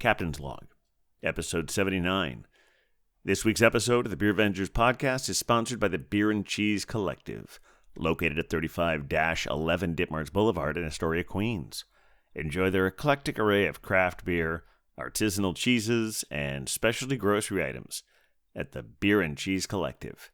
Captain's Log, episode 79. This week's episode of the Beer Vengers podcast is sponsored by the Beer and Cheese Collective, located at 35-11 Ditmars Boulevard in Astoria, Queens. Enjoy their eclectic array of craft beer, artisanal cheeses, and specialty grocery items at the Beer and Cheese Collective.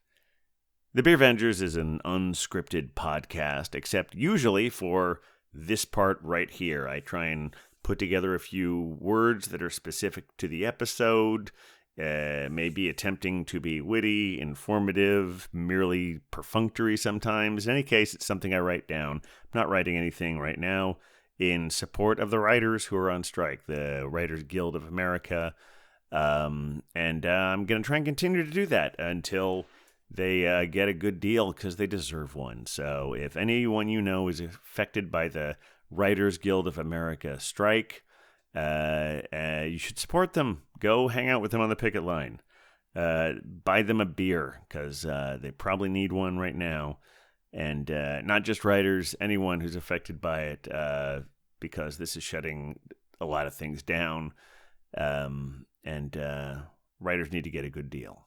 The Beer Vengers is an unscripted podcast, except usually for this part right here. I try and put together a few words that are specific to the episode, maybe attempting to be witty, informative, merely perfunctory sometimes. In any case, it's something I write down. I'm not writing anything right now in support of the writers who are on strike, the Writers Guild of America. And I'm going to try and continue to do that until they get a good deal, because they deserve one. So if anyone you know is affected by the Writers Guild of America strike, you should support them. Go hang out with them on the picket line. Buy them a beer, because they probably need one right now. And not just writers, anyone who's affected by it, because this is shutting a lot of things down. And writers need to get a good deal.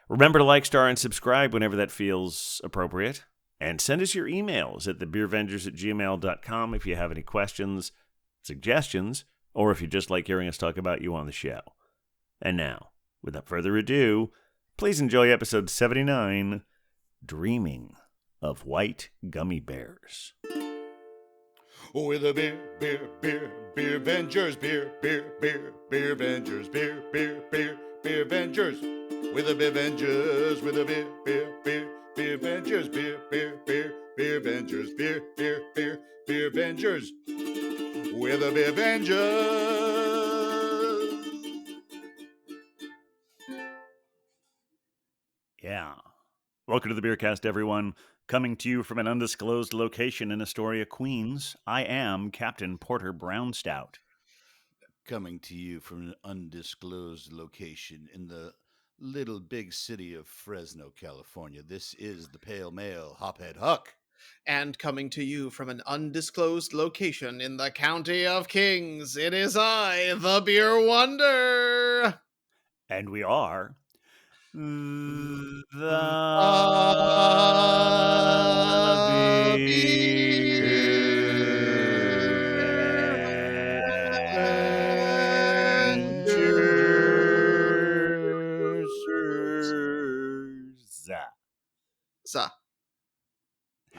Remember to like, star, and subscribe whenever that feels appropriate. And send us your emails at thebeervengers@gmail.com if you have any questions, suggestions, or if you just like hearing us talk about you on the show. And now, without further ado, please enjoy episode 79, Dreaming of White Gummy Bears. With a beer Vengers, beer Vengers, beer Vengers. With a beer Vengers, with a beer Vengers, beer Vengers, beer Vengers. With a beer Vengers. Yeah. Welcome to the Beercast, everyone. Coming to you from an undisclosed location in Astoria, Queens, I am Captain Porter Brownstout. Coming to you from an undisclosed location in the little big city of Fresno, California, this is the Pale Male Hophead Huck. And coming to you from an undisclosed location in the County of Kings, it is I, the Beer Wonder. And we are the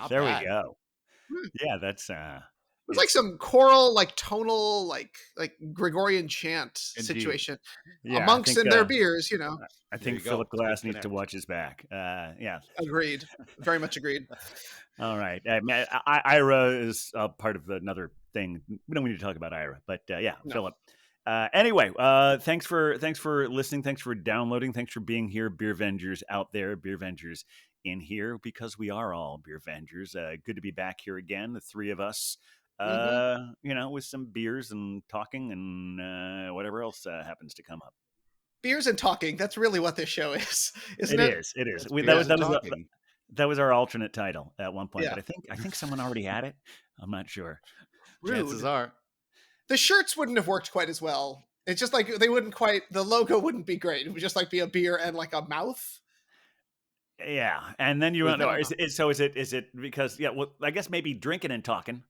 There we go. Yeah, that's it was like some choral, like tonal, like Gregorian chant situation. Yeah, amongst their beers, you know. I think Philip Glass needs to watch his back. Yeah. Agreed. Very much agreed. All right. Ira is part of another thing. We don't need to talk about Ira, but yeah, no. Philip. Anyway, thanks for listening. Thanks for downloading. Thanks for being here. Beer Vengers out there. Beer Vengers in here, because we are all Beer Vengers. Good to be back here again, the three of us. With some beers and talking and whatever else happens to come up. Beers and talking. That's really what this show is, isn't it? It is. That was our alternate title at one point, but I think someone already had it. I'm not sure. Rude. Chances are. The shirts wouldn't have worked quite as well. It's just like the logo wouldn't be great. It would just like be a beer and like a mouth. Yeah. And then you don't know. Is it because, well, I guess maybe drinking and talking.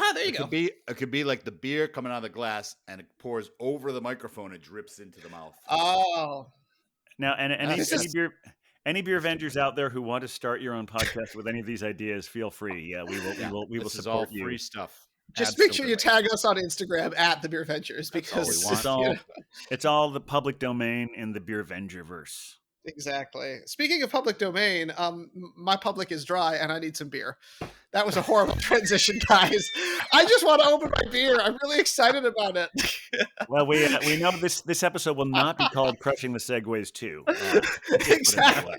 Ah, there you go. It could be like the beer coming out of the glass and it pours over the microphone and drips into the mouth. Oh. Now, and any beer Vengers out there who want to start your own podcast with any of these ideas, feel free. Yeah, we will support all you. Free stuff. Just make sure you tag us on Instagram at the Beer Vengers, because it's all the public domain in the Beer Vengerverse. Exactly. Speaking of public domain, my public is dry and I need some beer. That was a horrible transition, guys. I just want to open my beer. I'm really excited about it. Well, we know this episode will not be called Crushing the Segways 2. Exactly.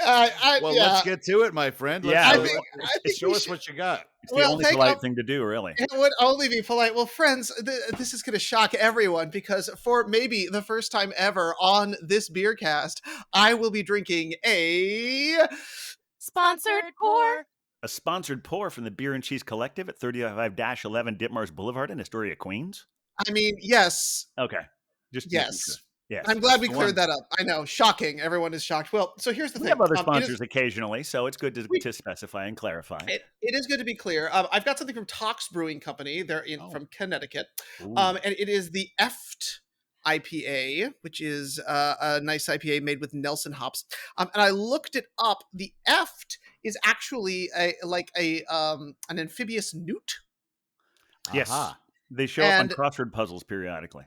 Let's get to it, my friend. I think show us what you got. It's the only polite thing to do, really. It would only be polite. Well, friends, this is going to shock everyone, because for maybe the first time ever on this Beercast, I will be drinking a sponsored pour a sponsored pour from the Beer and Cheese Collective at 35-11 Ditmars Boulevard in Astoria, Queens. I mean, yes. Okay. Just making sure. Yes. Yes. I'm glad we the cleared one. that up. I know. Shocking. Everyone is shocked. Well, so here's the We thing. have other It is- sponsors occasionally, so it's good We- to specify and clarify. It is good to be clear. I've got something from Tox Brewing Company. They're from Connecticut. Ooh. And it is the EFT IPA, which is a nice IPA made with Nelson hops. And I looked it up. The EFT is actually an amphibious newt. Yes. Aha. They show up on And- crossword puzzles periodically.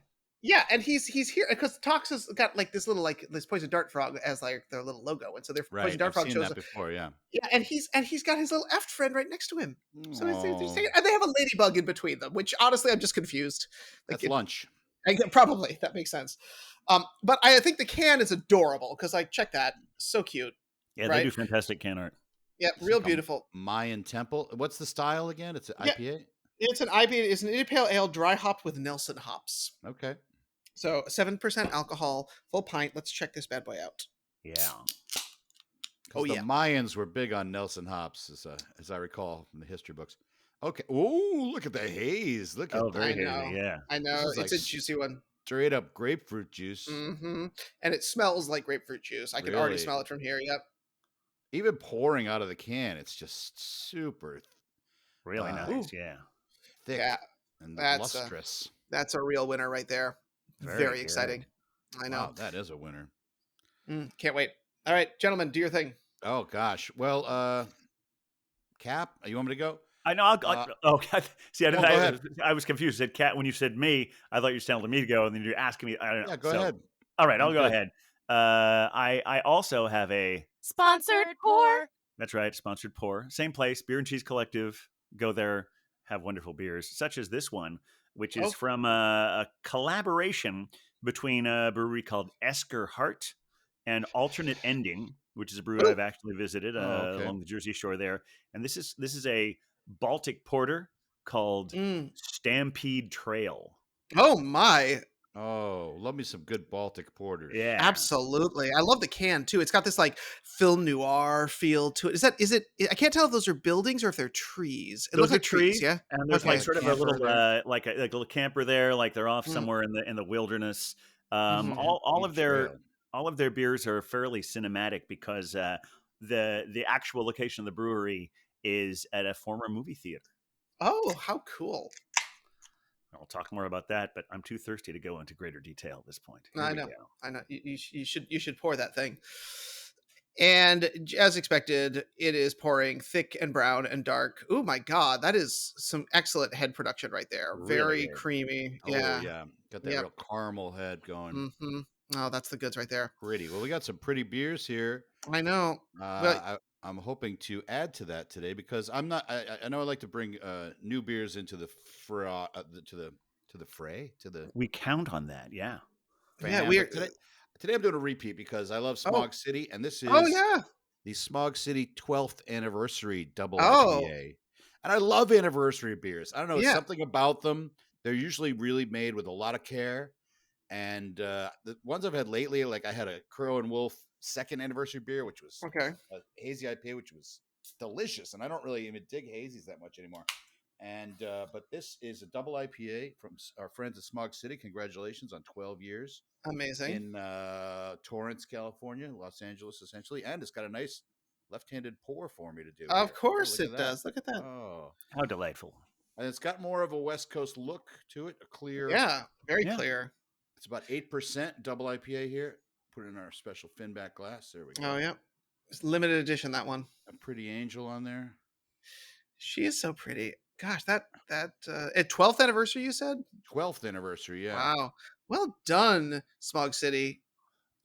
Yeah, and he's here because Tox has got like this little this poison dart frog as like their little logo, and so their Right. poison dart I've frog seen shows that up. before. Yeah. Yeah, and he's got his little EFT friend right next to him. So Aw. and they have a ladybug in between them, which honestly I'm just confused. Like That's lunch. probably that makes sense. But I think the can is adorable because like check that, so cute. Yeah, Right. they do fantastic can art. Yeah, It's real like a beautiful. Mayan temple. What's the style again? It's an Yeah. IPA. It's an IPA. It's an India Pale Ale dry hopped with Nelson hops. Okay. So 7% alcohol, full pint. Let's check this bad boy out. Yeah. 'Cause the Mayans were big on Nelson hops, as I recall from the history books. Okay. Ooh, look at the haze. Look at Oh, very I hazy. know. Yeah. I know This is it's like a juicy one. straight up grapefruit juice. And it smells like grapefruit juice. I can already Really? smell it from here. Yep. Even pouring out of the can, it's just super Really nice. Ooh. Yeah. thick Yeah, and that's, lustrous. That's a real winner right there. Very Very, good. exciting. I know. Wow, that is a winner. Can't wait. All right, gentlemen, do your thing. Oh gosh. Well, Cap, you want me to go? I know. See, I didn't. go ahead. I was confused. You said cat when you said me. I thought you were telling me to go, and then you're asking me. I don't know. Yeah, go So- ahead. All right, I'll I'm go good. ahead. I also have a. Sponsored pour. That's right, sponsored pour. Same place, Beer and Cheese Collective. Go there, have wonderful beers, such as this one, which is Oh. from a collaboration between a brewery called Esker Hart and Alternate Ending, which is a brewery Oh. I've actually visited okay. along the Jersey Shore there. And this is a Baltic porter called Mm. Stampede Trail. Oh my! Oh, love me some good Baltic porters. Yeah, Absolutely. I love the can too. It's got this like film noir feel to it. Is it? I can't tell if those are buildings or if they're trees. It Those looks are like trees. Yeah. and there's Okay. like sort of a Camper little there. like a little camper there, like they're off Mm. somewhere in the wilderness. Mhm. All of their Trail. all of their beers are fairly cinematic because the actual location of the brewery is at a former movie theater. Oh, how cool! I'll talk more about that, but I'm too thirsty to go into greater detail at this point. Here I we know. go. I know. You should pour that thing. And as expected, it is pouring thick and brown and dark. Oh my god, that is some excellent head production right there. Really Very is. creamy. Oh, Yeah. yeah. Got that Yep. real caramel head going. Mm-hmm. Oh, that's the goods right there. Pretty. Well, we got some pretty beers here. I know. I'm hoping to add to that today because I'm not. I know I like to bring new beers into the to the fray to the. We count on that. Yeah. Yeah, fam, we but today I'm doing a repeat because I love Smog City and this is Oh yeah. the Smog City 12th anniversary double Oh. IPA. And I love anniversary beers. I don't know, Yeah. something about them. They're usually really made with a lot of care. And the ones I've had lately, like I had a Crow and Wolf second anniversary beer, which was Okay. a hazy IPA, which was delicious. And I don't really even dig hazies that much anymore. And but this is a double IPA from our friends at Smog City. Congratulations on 12 years Amazing. in Torrance, California, Los Angeles, essentially. And it's got a nice left-handed pour for me to do. Of here. course look it at that. does. Look at that. Oh, How delightful. and it's got more of a West Coast look to it. A clear. Yeah. Very Yeah. clear. It's about 8% double IPA here. Put it in our special Finback glass. There we go. Oh yeah. It's limited edition, that one. A pretty angel on there. She is so pretty. Gosh, at 12th anniversary, you said? 12th anniversary. Yeah. Wow. Well done, Smog City.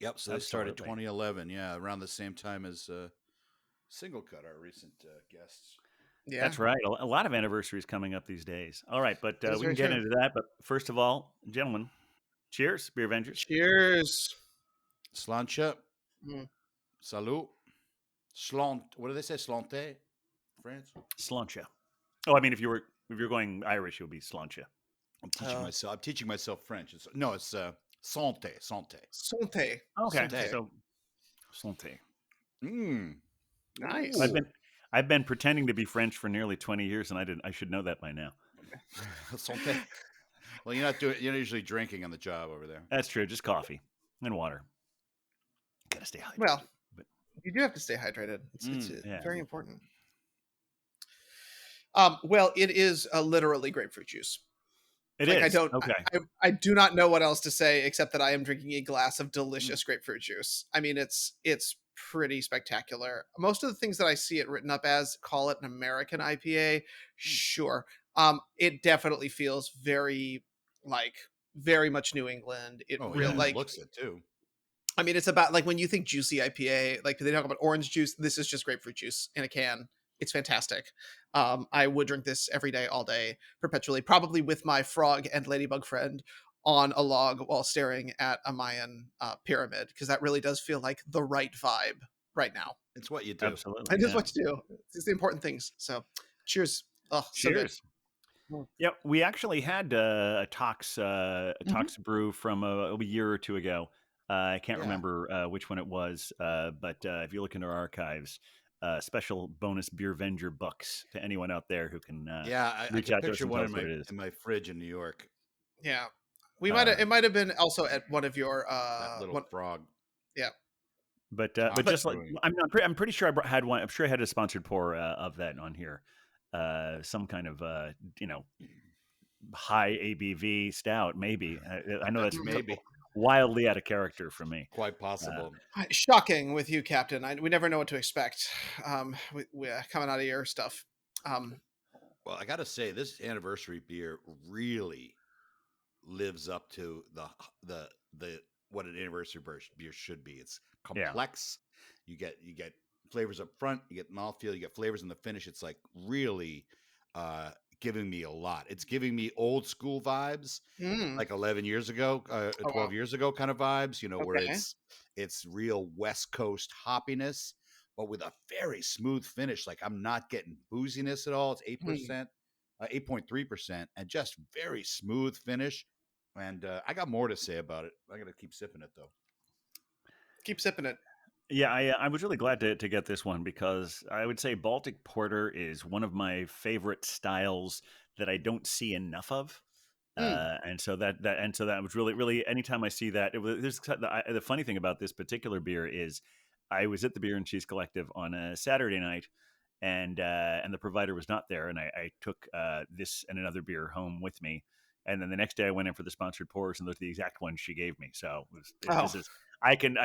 Yep. So they started Absolutely. 2011. Yeah, around the same time as Single Cut, our recent guests. Yeah. That's right. A lot of anniversaries coming up these days. All right, but That is we can very get true. into that. But first of all, gentlemen, cheers, Beer Avengers. Cheers. Slancha. Mm. Salut. Slant. What do they say? Slante? France? Slancha. Oh, I mean, if you're going Irish, it would be slancha. I'm teaching myself French. It's santé. Santé. Okay, Santé. so Santé. Mm. Nice. I've I've been pretending to be French for nearly 20 years, and I should know that by now. Santé. Well, you're not usually drinking on the job over there. That's true. Just coffee and water. Gotta stay hydrated. Well, But you do have to stay hydrated. It's yeah. very important. Well, it is literally grapefruit juice. It Like, is. Okay. I do not know what else to say except that I am drinking a glass of delicious grapefruit juice. I mean, it's pretty spectacular. Most of the things that I see it written up as call it an American IPA. Sure. It definitely feels very very much New England. It real It looks it too. I mean, it's about like when you think juicy IPA, like they talk about orange juice. This is just grapefruit juice in a can. It's fantastic. I would drink this every day, all day, perpetually, probably with my frog and ladybug friend on a log while staring at a Mayan pyramid, because that really does feel like the right vibe right now. It's what you do. Absolutely. It is what you do. It's the important things. So, cheers. Oh, so good. Cheers. Yeah, we actually had a Tox brew from a year or two ago. I can't remember which one it was, but if you look into our archives, special bonus Beer Venger bucks to anyone out there who can I reach can out to us picture and one tell in us what it is. my fridge in New York. Yeah, it might have been also at one of your That little frog. Yeah. But just like I'm pretty sure I had one. I'm sure I had a sponsored pour of that on here. Some kind of high ABV stout, maybe. I know that's maybe wildly out of character for me. Quite possible. Shocking with you, Captain. We never know what to expect. We coming out of your stuff. Well, I got to say, this anniversary beer really lives up to the what an anniversary beer should be. It's complex. You get flavors up front. You get mouthfeel. You get flavors in the finish. It's like really giving me a lot. It's giving me old school vibes, like 11 years ago, 12 years ago kind of vibes, where it's real West Coast hoppiness, but with a very smooth finish. Like I'm not getting booziness at all. It's 8%, 8.3%, and just very smooth finish. And I got more to say about it. I got to keep sipping it though. Keep sipping it. Yeah, I was really glad to get this one because I would say Baltic Porter is one of my favorite styles that I don't see enough of. And so that was really anytime I see that, the funny thing about this particular beer is I was at the Beer and Cheese Collective on a Saturday night, and the provider was not there, and I took this and another beer home with me. And then the next day I went in for the sponsored pours, and those are the exact ones she gave me. So this is I can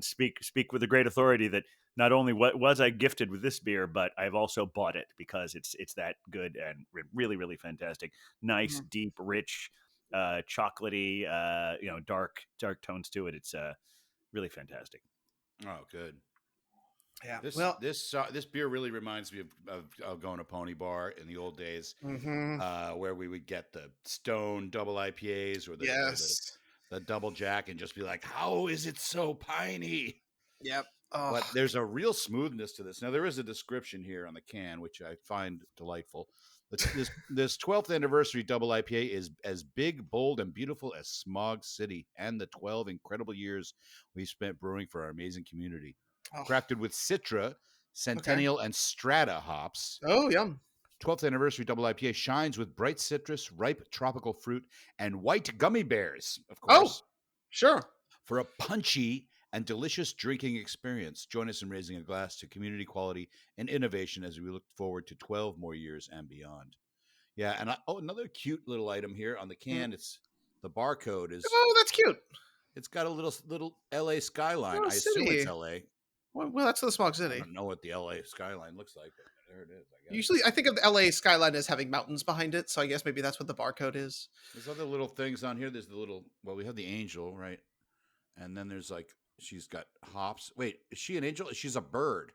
speak with a great authority that not only was I gifted with this beer, but I've also bought it because it's that good and really, really fantastic. Nice, deep, rich, chocolatey, dark tones to it. It's really fantastic. Oh, good. Yeah. This beer really reminds me of going to Pony Bar in the old days, where we would get the Stone double IPAs or the double Jack and just be like, how is it so piney? Yep. But there's a real smoothness to this. Now there is a description here on the can, which I find delightful. This 12th anniversary double IPA is as big, bold, and beautiful as Smog City and the 12 incredible years we spent brewing for our amazing community. Crafted with Citra, Centennial, and Strata hops. Oh, yum. 12th anniversary double IPA shines with bright citrus, ripe tropical fruit, and white gummy bears, of course. Oh, sure. For a punchy and delicious drinking experience, join us in raising a glass to community quality and innovation as we look forward to 12 more years and beyond. Yeah, and another cute little item here on the can. It's the barcode is. Oh, that's cute. It's got a little LA skyline. I assume it's LA. Well, that's the Smog City. I don't know what the LA skyline looks like, but there it is. I guess. Usually, I think of the LA skyline as having mountains behind it, so I guess maybe that's what the barcode is. There's other little things on here. There's the little. Well, we have the angel, right? And then there's she's got hops. Wait, is she an angel? She's a bird.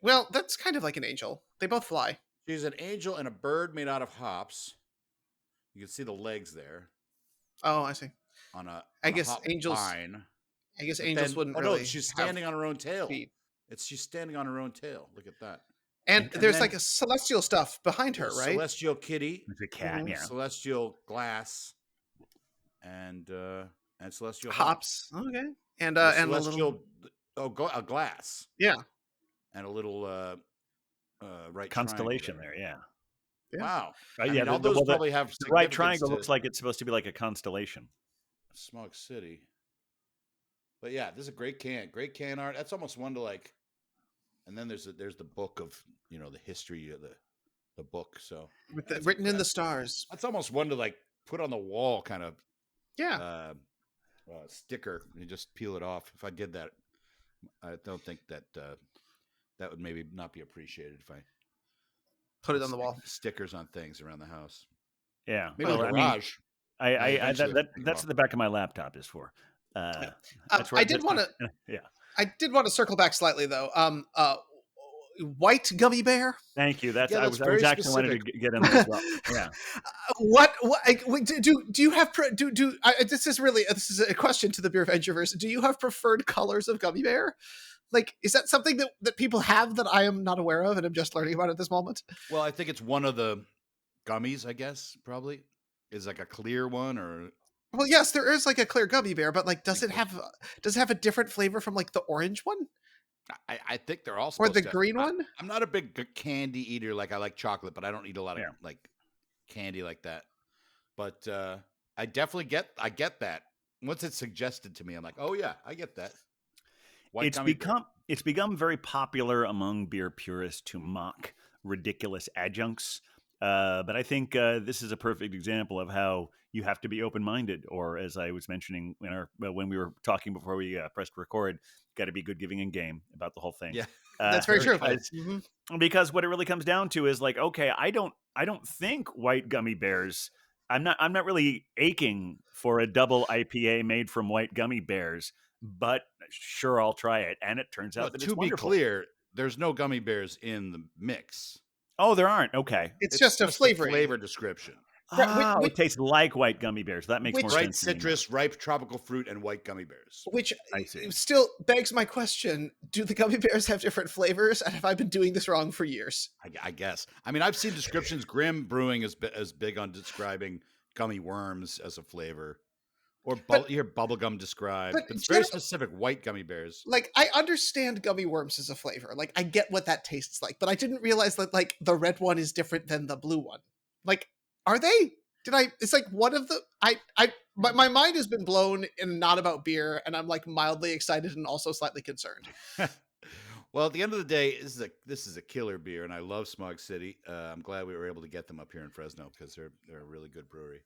Well, that's kind of like an angel. They both fly. She's an angel and a bird made out of hops. You can see the legs there. Oh, I see. I guess angels. Vine. I guess angels wouldn't really. No, she's standing on her own tail. She's standing on her own tail. Look at that. And there's like a celestial stuff behind her, right? Celestial kitty. It's a cat, yeah. Celestial glass. And celestial hops. Okay. And celestial, a glass. Yeah. And a little right constellation triangle there. Yeah. Yeah. Wow. I Yeah. mean, all those probably have The right significance triangle to looks like it's supposed to be like a constellation. Smog City. But yeah, this is a great can. Great can art. That's almost one to like. And then there's the book of the history of the book. So With that's written in the stars. that's almost one to like put on the wall, kind of Yeah. sticker. And you just peel it off. If I did that, I don't think that that would maybe not be appreciated if I Put it on the wall. stickers on things around the house. Yeah. Maybe Well, the I mean, garage. Eventually that's what the back of my laptop is for. That's where I did want to. Yeah. I did want to circle back slightly though. White gummy bear. Thank you. That's Yeah, I that's was very actually wanted to specific. get in there as well. Yeah. What do you have? This is a question to the Beer Ventureverse. Do you have preferred colors of gummy bear? Like, is that something that people have that I am not aware of and I'm just learning about at this moment? Well, I think it's one of the gummies. I guess probably is like a clear one or. Well, yes, there is like a clear gummy bear, but like, does it have a different flavor from like the orange one I think they're all or supposed the to. green one? I'm not a big candy eater. Like I like chocolate, but I don't eat a lot of Yeah. like candy like that. But I definitely get that. Once it's suggested to me, I'm like, oh yeah, I get that. White gummy bear. It's become very popular among beer purists to mock ridiculous adjuncts. But I think this is a perfect example of how you have to be open-minded, or as I was mentioning when we were talking before we pressed record, got to be good giving in game about the whole thing. Yeah, That's very true. Because what it really comes down to is like, okay, I don't think white gummy bears. I'm not really aching for a double IPA made from white gummy bears, but sure, I'll try it. And it turns out that to it's be wonderful. clear, there's no gummy bears in the mix. Oh, there aren't. Okay. It's just a flavor description. It tastes like white gummy bears. That makes more Bright sense. citrus, ripe tropical fruit, and white gummy bears. Which I see. still begs my question: do the gummy bears have different flavors? And have I been doing this wrong for years? I guess. I mean, I've seen descriptions. Grimm Brewing is big on describing gummy worms as a flavor, or you hear bubblegum described. But it's very specific. White gummy bears. Like, I understand gummy worms as a flavor. Like, I get what that tastes like, but I didn't realize that like the red one is different than the blue one. Like, are they? It's like one of the my mind has been blown and not about beer, and I'm like mildly excited and also slightly concerned. Well, at the end of the day, this is a killer beer, and I love Smog City. I'm glad we were able to get them up here in Fresno because they're a really good brewery.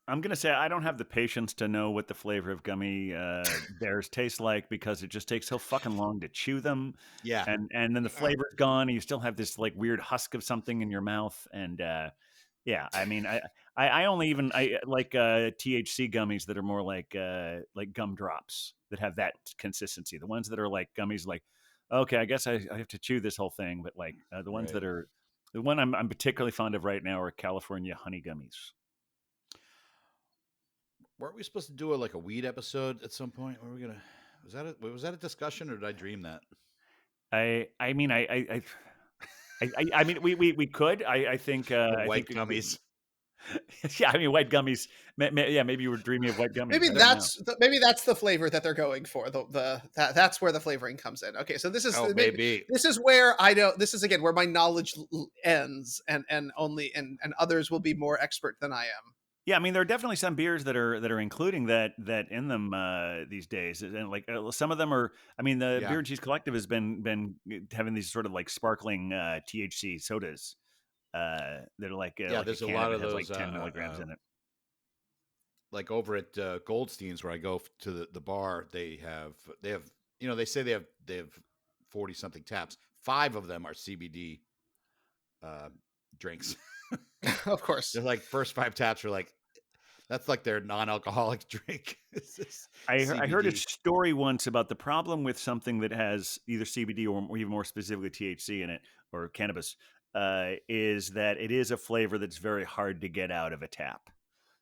I'm gonna say I don't have the patience to know what the flavor of gummy bears taste like because it just takes so fucking long to chew them. Yeah, and then the flavor's gone, and you still have this like weird husk of something in your mouth, and yeah, I mean, I only even like THC gummies that are more like gumdrops that have that consistency. The ones that are like gummies, like okay, I guess I have to chew this whole thing, but like the ones that are the one I'm particularly fond of right now are California honey gummies. Weren't we supposed to do a weed episode at some point? Were we gonna? Was that a discussion, or did I dream that? I mean we could. I think white gummies. Yeah, I mean white gummies. Yeah, maybe you were dreaming of white gummies. Maybe that's the flavor that they're going for. That's where the flavoring comes in. Okay, so this is maybe this is where I don't. This is again where my knowledge ends, and others will be more expert than I am. Yeah, I mean there are definitely some beers that are including that in them these days, and like some of them are. I mean, the Beer and Cheese Collective has been having these sort of like sparkling THC sodas that are like there's a a lot of has those like 10 milligrams in it. Like over at Goldstein's where I go to the bar, they have they say they have 40 something taps. 5 of them are CBD drinks. Of course, they're like first 5 taps are like that's like their non-alcoholic drink. I heard a story once about the problem with something that has either CBD or even more specifically THC in it or cannabis is that it is a flavor that's very hard to get out of a tap.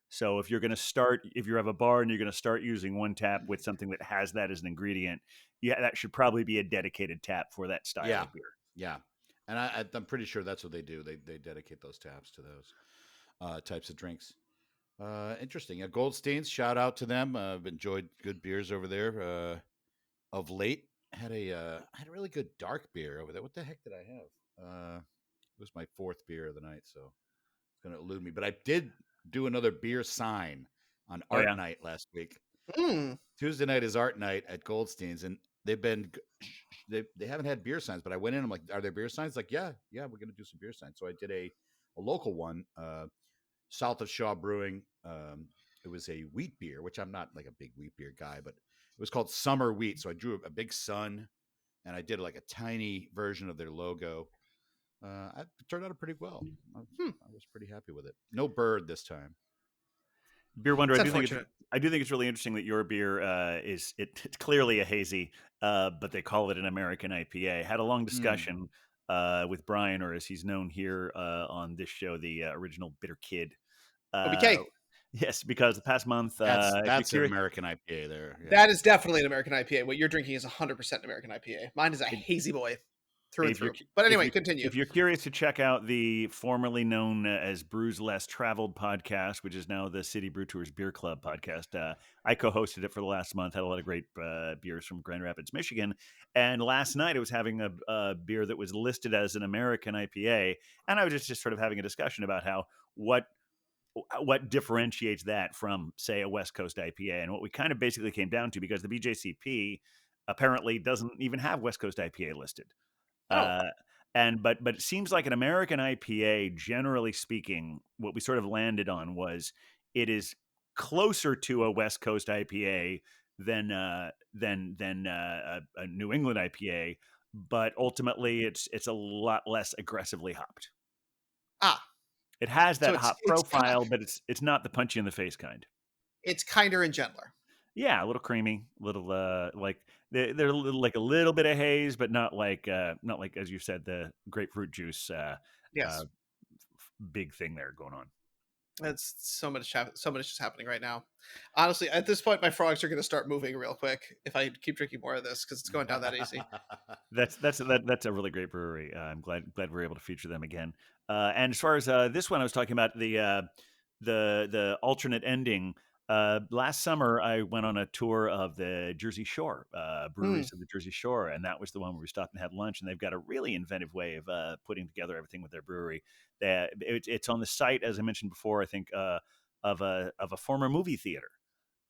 So if you have a bar and you're going to start using one tap with something that has that as an ingredient, that should probably be a dedicated tap for that style of beer. Yeah. And I'm pretty sure that's what they do. They dedicate those taps to those types of drinks. Interesting. Goldstein's, shout out to them. I've enjoyed good beers over there. Of late, had a really good dark beer over there. What the heck did I have? It was my fourth beer of the night, so it's going to elude me. But I did do another beer sign on Oh Art yeah. Night last week. Mm. Tuesday night is Art Night at Goldstein's, and they haven't had beer signs. But I went in. I'm like, are there beer signs? Like, yeah, we're going to do some beer signs. So I did a local one, south of Shaw Brewing. It was a wheat beer, which I'm not like a big wheat beer guy, but it was called Summer Wheat. So I drew a big sun, and I did like a tiny version of their logo. It turned out pretty well. I was pretty happy with it. No bird this time. Beer Wonder, It's unfortunate. I do think it's really interesting that your beer it's clearly a hazy, but they call it an American IPA. Had a long discussion with Brian, or as he's known here on this show, the original Bitter Kid. Uh, OBK. yes, because the past month, That's an American IPA there. Yeah. That is definitely an American IPA. What you're drinking is 100% an American IPA. Mine is a hazy boy through and if you're through. But if anyway, you continue. if you're curious to check out the formerly known as Brews Less Traveled podcast, which is now the City Brew Tours Beer Club podcast, I co-hosted it for the last month. Had a lot of great beers from Grand Rapids, Michigan, and last night I was having a beer that was listed as an American IPA, and I was just sort of having a discussion about how what differentiates that from, say, a West Coast IPA, and what we kind of basically came down to, because the BJCP apparently doesn't even have West Coast IPA listed. Oh. But it seems like an American IPA, generally speaking, what we sort of landed on was it is closer to a West Coast IPA than a New England IPA, but ultimately it's a lot less aggressively hopped. Ah. It has So that hop profile, but it's not the punchy in the face kind. It's kinder and gentler. Yeah, a little creamy, a little like they're a little, like a little bit of haze, but not like as you said, the grapefruit juice Yes. big thing there going on. That's so much just happening right now. Honestly, at this point, my frogs are going to start moving real quick if I keep drinking more of this, because it's going down that easy. That's a really great brewery. I'm glad we're able to feature them again. And as far as this one, I was talking about the alternate ending. Last summer, I went on a tour of the Jersey Shore breweries of the Jersey Shore, and that was the one where we stopped and had lunch. And they've got a really inventive way of putting together everything with their brewery. It's on the site, as I mentioned before, I think of a former movie theater.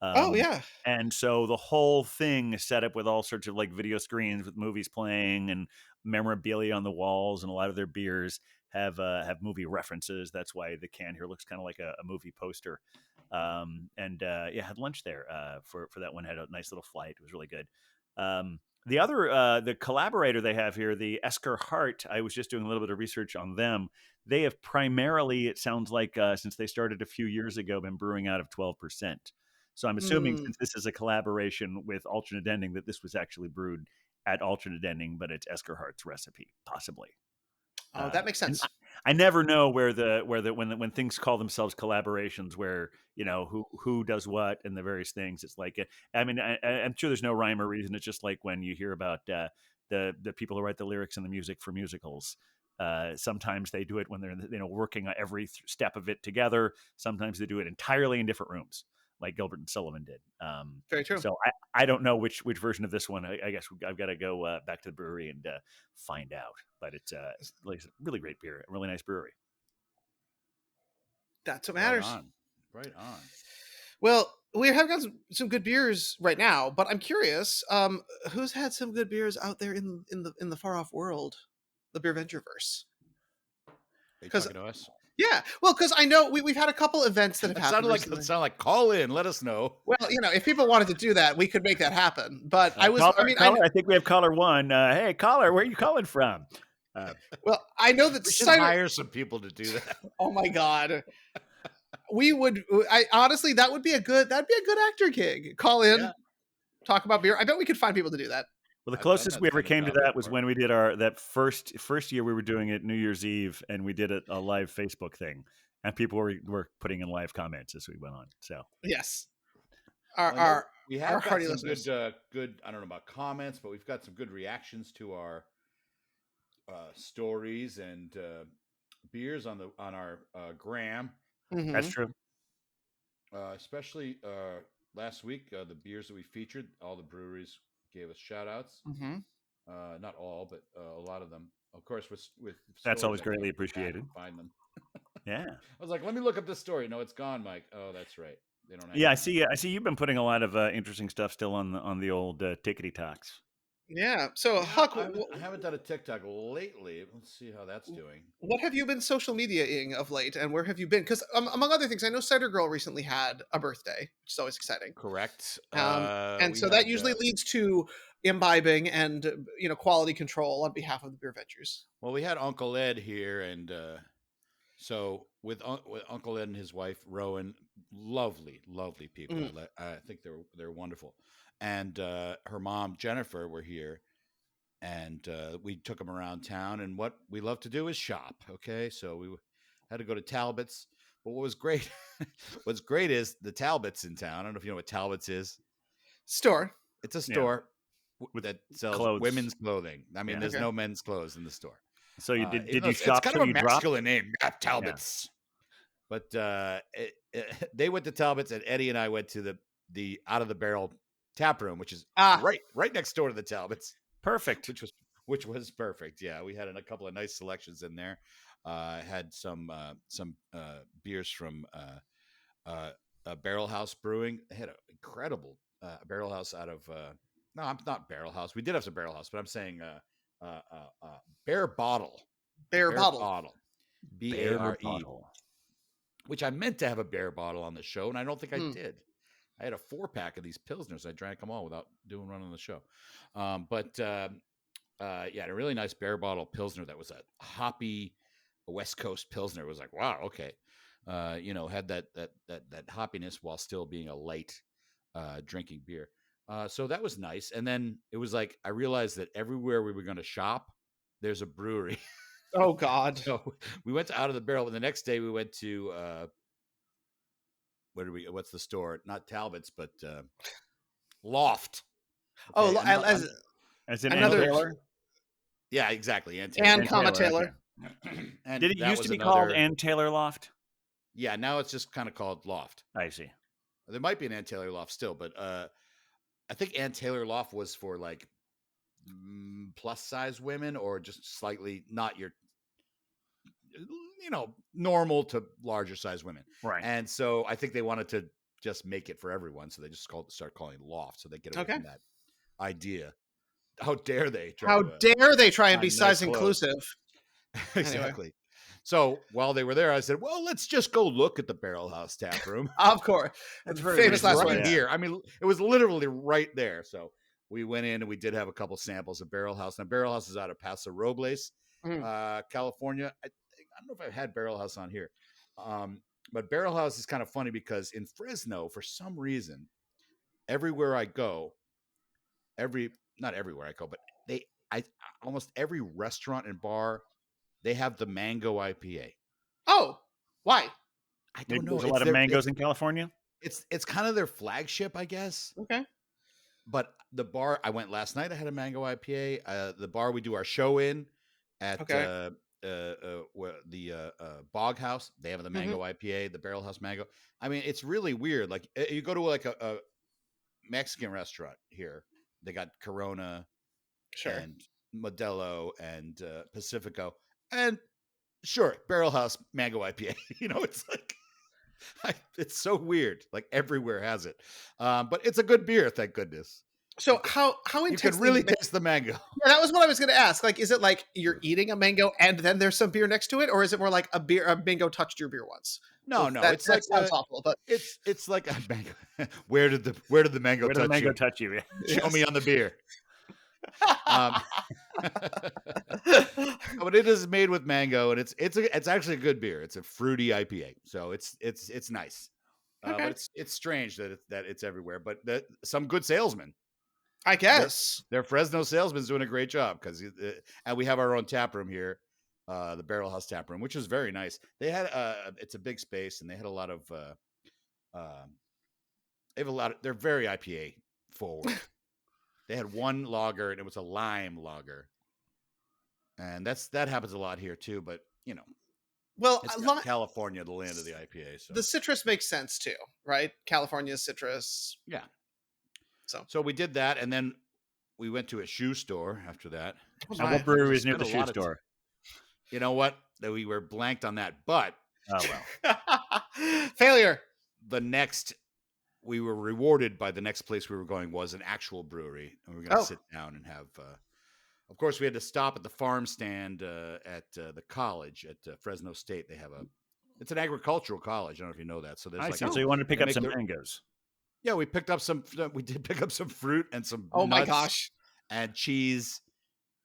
Oh yeah. And so the whole thing is set up with all sorts of like video screens with movies playing and memorabilia on the walls, and a lot of their beers have movie references. That's why the can here looks kind of like a movie poster. Had lunch there for that one. Had a nice little flight. It was really good. The other the collaborator they have here, the Esker Hart, I was just doing a little bit of research on them. They have primarily, it sounds like, since they started a few years ago, been brewing out of 12%. So I'm assuming, since this is a collaboration with Alternate Ending, that this was actually brewed at Alternate Ending, but it's Esker Hart's recipe, possibly. Oh, that makes sense. I never know when things call themselves collaborations, where who does what and the various things. It's like, I mean, I'm sure there's no rhyme or reason. It's just like when you hear about the people who write the lyrics and the music for musicals. Sometimes they do it when they're working on every step of it together. Sometimes they do it entirely in different rooms, like Gilbert and Sullivan did. Very true. So I don't know which version of this one. I guess I've got to go back to the brewery and find out. But it's like a really great beer, a really nice brewery. That's what matters. Right on. Well, we have got some good beers right now, but I'm curious, who's had some good beers out there in the far off world, the Beer Ventureverse? Are you talking to us? Yeah, well, because I know we've had a couple events that have happened. It sounded like call in, let us know. Well, if people wanted to do that, we could make that happen. But I think we have caller one. Hey, caller, where are you calling from? Well, I know that we should hire some people to do that. Oh my god, we would. Honestly, that'd be a good actor gig. Call in, talk about beer. I bet we could find people to do that. Well, the closest we ever came to that was when we did that first year we were doing it New Year's Eve, and we did a live Facebook thing, and people were putting in live comments as we went on. So yes, we have got some good. I don't know about comments, but we've got some good reactions to our stories and beers on our gram. Mm-hmm. That's true. Especially last week, the beers that we featured, all the breweries gave us shout outs. Mm-hmm. Not all, but a lot of them. Of course, with That's always stories, I greatly can't go back appreciated. and find them. Yeah. I was like, let me look up this story. No, it's gone, Mike. Oh, that's right. They don't Yeah, hang I on see. anymore. I see. You've been putting a lot of interesting stuff still on the old tickety talks. Yeah. So Yeah, Huck, I haven't done a TikTok lately. Let's see how that's doing. what have you been social mediaing of late, and where have you been? Because among other things, I know Cider Girl recently had a birthday, which is always exciting. Correct. And We so that had usually leads to imbibing and quality control on behalf of the Beer Ventures. well, we had Uncle Ed here, and so with Uncle Ed and his wife Rowan, lovely people. Mm. I think they're wonderful, and her mom Jennifer were here, and we took them around town. And what we love to do is shop. Okay, so we had to go to Talbot's. But what was great, what's great is the Talbot's in town. I don't know if you know what Talbot's is. Store. It's a Yeah. store With that sells clothes. women's clothing. I mean, Yeah. there's Okay. no men's clothes in the store. So you did? Even Did though you it's shop kind till of a you dropped? masculine name, Talbot's. But they went to Talbot's, and Eddie and I went to the Out of the Barrel tap room, which is right next door to the Talbot's. Perfect. Which was perfect. Yeah, we had a couple of nice selections in there. Had some beers from Barrel House Brewing. They had an incredible Barrel House out of no, I'm not Barrel House. We did have some Barrel House, but I'm saying Bear Bottle. Bear Bottle. Bear Bare. bottle. Which I meant to have a bear bottle on the show, and I don't think I Hmm. did. I had a 4-pack of these Pilsners. I drank them all without doing one on the show. Yeah, a really nice bear bottle Pilsner that was a hoppy West Coast Pilsner. It was like, wow, okay. Had that hoppiness while still being a light drinking beer. So that was nice. And then it was like I realized that everywhere we were going to shop, there's a brewery. Oh God. So we went to Out of the Barrel, and the next day we went to what's the store? Not Talbot's, but Loft. Oh, Okay, As in Another- Ann Taylor? yeah, exactly. and Ann comma Taylor, Taylor. And Did it that used to was be called another- Ann Taylor Loft? Yeah, now it's just kind of called Loft. I see. There might be an Ann Taylor Loft still, but I think Ann Taylor Loft was for like plus size women, or just slightly not your normal to larger size women. Right. And so I think they wanted to just make it for everyone, so they just start calling it Loft, so they get away from that idea. How dare they try? How dare they try and be nice size clothes. inclusive? Exactly. So while they were there, I said, "Well, let's just go look at the Barrel House tap room." Of course, That's very famous It's last right words. here. I mean, it was literally right there. So we went in and we did have a couple samples of Barrel House. Now, Barrel House is out of Paso Robles, California. I don't know if I've had Barrel House on here, but Barrel House is kind of funny because in Fresno, for some reason, everywhere I go, not everywhere I go, but almost every restaurant and bar, they have the mango IPA. Oh, why? I don't know. There's a lot of mangoes in California. It's kind of their flagship, I guess. Okay. But the bar I went last night, I had a mango IPA. The bar we do our show in at the Bog House, they have the mango IPA, the Barrel House mango. I mean, it's really weird. Like you go to like a Mexican restaurant here, they got Corona, and Modelo and Pacifico, and sure, Barrel House mango IPA. It's like it's so weird. Like everywhere has it, but it's a good beer, thank goodness. So how you can really taste the mango? Yeah, that was what I was going to ask. Like, is it like you're eating a mango and then there's some beer next to it, or is it more like a mango touched your beer once? No, it's like sounds awful, but it's like a mango. Where did the mango touch you? Show me on the beer. But it is made with mango, and it's actually a good beer. It's a fruity IPA, so it's nice. But it's strange that it's everywhere. But some good salesmen, I guess, their Fresno salesman's doing a great job because and we have our own tap room here, the Barrel House tap room, which is very nice. They had it's a big space, and they had a lot of they're very IPA forward. They had one lager, and it was a lime lager, and that happens a lot here too. But well, it's California, the land of the IPA. So the citrus makes sense too, right? California's citrus. Yeah. So we did that, and then we went to a shoe store after that. Oh And what my. brewery We is near spent the a shoe lot of store? You know what? That we were blanked on that, but Oh well. Failure. the next we were rewarded by the next place we were going was an actual brewery, and we were going to Oh. sit down and have. Of course, we had to stop at the farm stand at the college at Fresno State. They have it's an agricultural college. I don't know if you know that. So there's I like see. So you wanted to they pick up make some their mangoes. yeah. We picked up some. We did pick up some fruit and some Oh my nuts gosh. and cheese.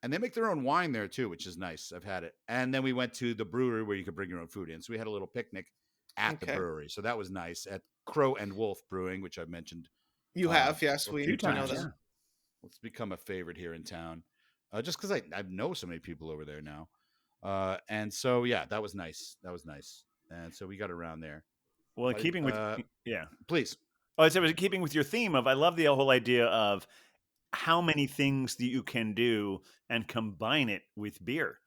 And they make their own wine there too, which is nice. I've had it. And then we went to the brewery where you could bring your own food in. So we had a little picnic at the Okay. brewery. So that was nice at Crow and Wolf Brewing, which I've mentioned. You have, yes. a We few know times. them. It's become a favorite here in town, just because I know so many people over there now. And so yeah, that was nice. That was nice. And so we got around there. Well, keeping with please. Oh, I said, was keeping with your theme of I love the whole idea of how many things that you can do and combine it with beer.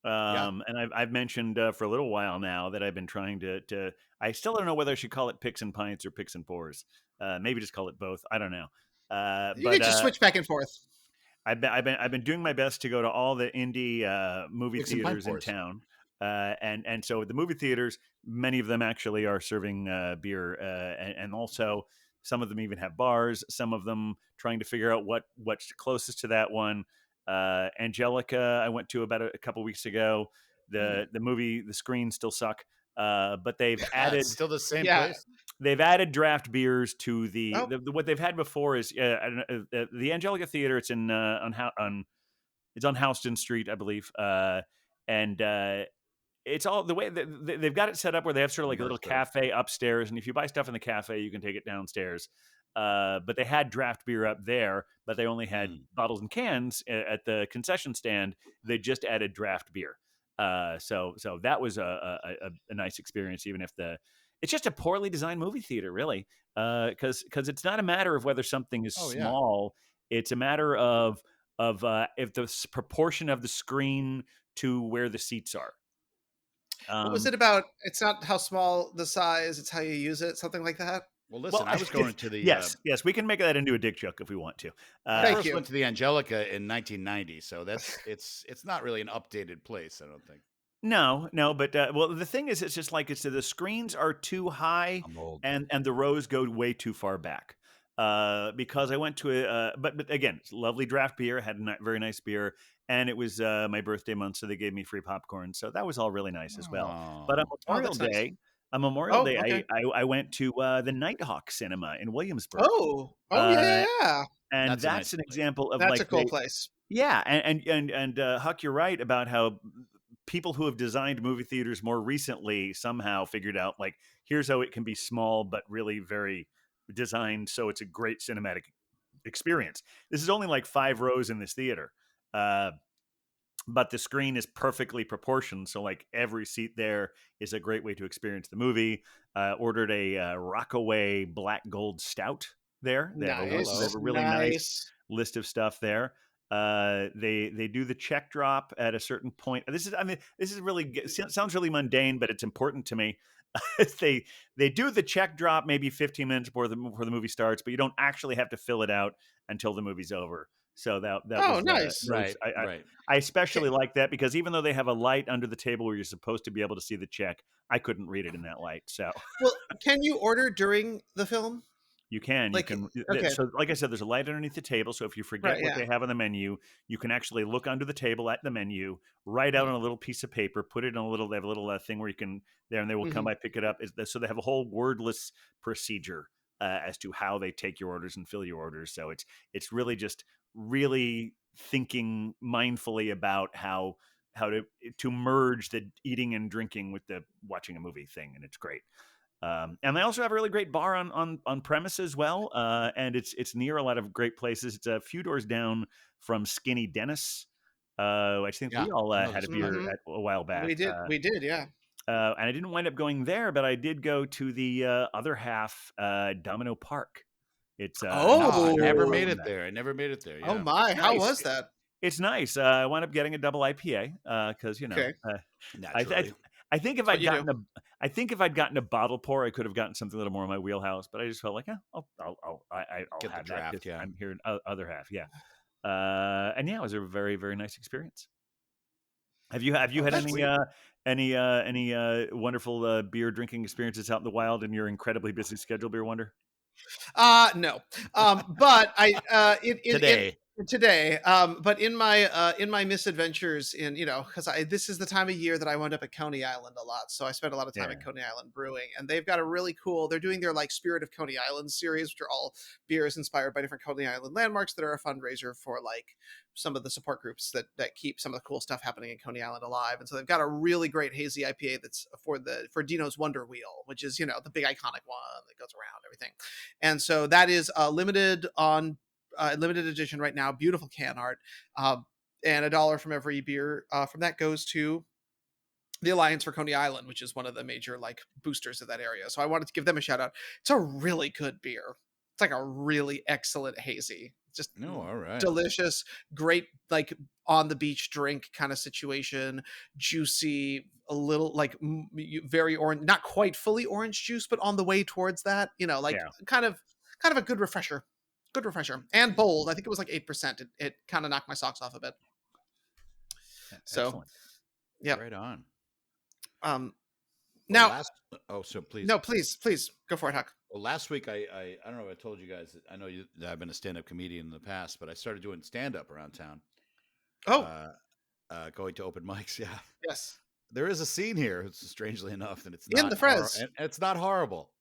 And I've mentioned for a little while now that I've been trying to. I still don't know whether I should call it picks and pints or picks and pours. Maybe just call it both. I don't know. You can just switch back and forth. I've been doing my best to go to all the indie movie Picks and pint theaters in pours. town. And so the movie theaters, many of them actually are serving beer, and also some of them even have bars. Some of them trying to figure out what's closest to that one. Angelica, I went to about a couple weeks ago. The movie, the screens still suck, but they've added It's still the same place. They've added draft beers to the what they've had before is the Angelica Theater. It's in it's on Houston Street, I believe, and it's all the way that they've got it set up where they have sort of like a little cafe upstairs, and if you buy stuff in the cafe, you can take it downstairs. But they had draft beer up there, but they only had bottles and cans at the concession stand. They just added draft beer. So that was a nice experience, even if it's just a poorly designed movie theater, really, because it's not a matter of whether something is small. It's a matter of if the proportion of the screen to where the seats are. What was it about? It's not how small the size; it's how you use it. Something like that. Well, listen, I was going to the yes, we can make that into a dick joke if we want to. I first went to the Angelica in 1990, so it's not really an updated place, I don't think. No, but well, the thing is, it's just like the screens are too high, and the rows go way too far back. Because I went to but again, it's lovely draft beer. Had a very nice beer, and it was my birthday month, so they gave me free popcorn. So that was all really nice as well. But on Memorial Day, okay. I went to the Nighthawk Cinema in Williamsburg. Yeah. And that's an example of that's a cool place. Yeah, and Huck, you're right about how people who have designed movie theaters more recently somehow figured out like here's how it can be small but really very designed so it's a great cinematic experience. This is only like 5 rows in this theater, but the screen is perfectly proportioned, so like every seat there is a great way to experience the movie. Ordered a Rockaway Black Gold Stout there. They have a really nice list of stuff there. They do the check drop at a certain point. This is really sounds really mundane, but it's important to me. They do the check drop maybe 15 minutes before the movie starts, but you don't actually have to fill it out until the movie's over. So that was nice. Right. I especially like that because even though they have a light under the table where you're supposed to be able to see the check, I couldn't read it in that light. So well, can you order during the film? You can. Okay. So, like I said, there's a light underneath the table. So if you forget what they have on the menu, you can actually look under the table at the menu, write out on a little piece of paper, put it in they have a little thing where you can there, and they will come by, pick it up. So they have a whole wordless procedure as to how they take your orders and fill your orders. So it's really just really thinking mindfully about how to merge the eating and drinking with the watching a movie thing, and it's great. And they also have a really great bar on premise as well, and it's near a lot of great places. It's a few doors down from Skinny Dennis. I think we all had a beer a while back. We did, yeah. And I didn't wind up going there, but I did go to the other half, Domino Park. It's I never made it there. Yeah. Oh my, how was that? It's nice. I wound up getting a double IPA because naturally. I think if I'd gotten a bottle pour, I could have gotten something a little more in my wheelhouse. But I just felt like, I'll get have the draft. that. I'm here in other half. Yeah. And yeah, it was a very, very nice experience. Have you had That's any sweet. wonderful beer drinking experiences out in the wild in your incredibly busy schedule, Beer Wonder? No. But I in Today. today, but in my misadventures in, because I this is the time of year that I wound up at Coney Island a lot, so I spent a lot of time Yeah, at Coney Island Brewing, and they've got a really cool. They're doing their like Spirit of Coney Island series, which are all beers inspired by different Coney Island landmarks that are a fundraiser for like some of the support groups that keep some of the cool stuff happening in Coney Island alive. And so they've got a really great hazy IPA that's for Dino's Wonder Wheel, which is the big iconic one that goes around everything. And so that is limited edition right now. Beautiful can art, and $1 from every beer from that goes to the Alliance for Coney Island, which is one of the major like boosters of that area. So I wanted to give them a shout out. It's a really good beer. It's like a really excellent hazy. Just No, all right. delicious, great like on the beach drink kind of situation. Juicy, a little like very orange, not quite fully orange juice, but on the way towards that. Like yeah, kind of a good refresher. Good refresher and bold. I think it was like 8%. It kind of knocked my socks off a bit. So, excellent. yeah. Right on. Um, Well, now, so please. no, please go for it, Huck. Well, last week I don't know if I told you guys that I know that I've been a stand-up comedian in the past, but I started doing stand-up around town. Oh, Going to open mics. Yeah, yes, there is a scene here, strangely enough, and it's in not the Frez. and it's not horrible.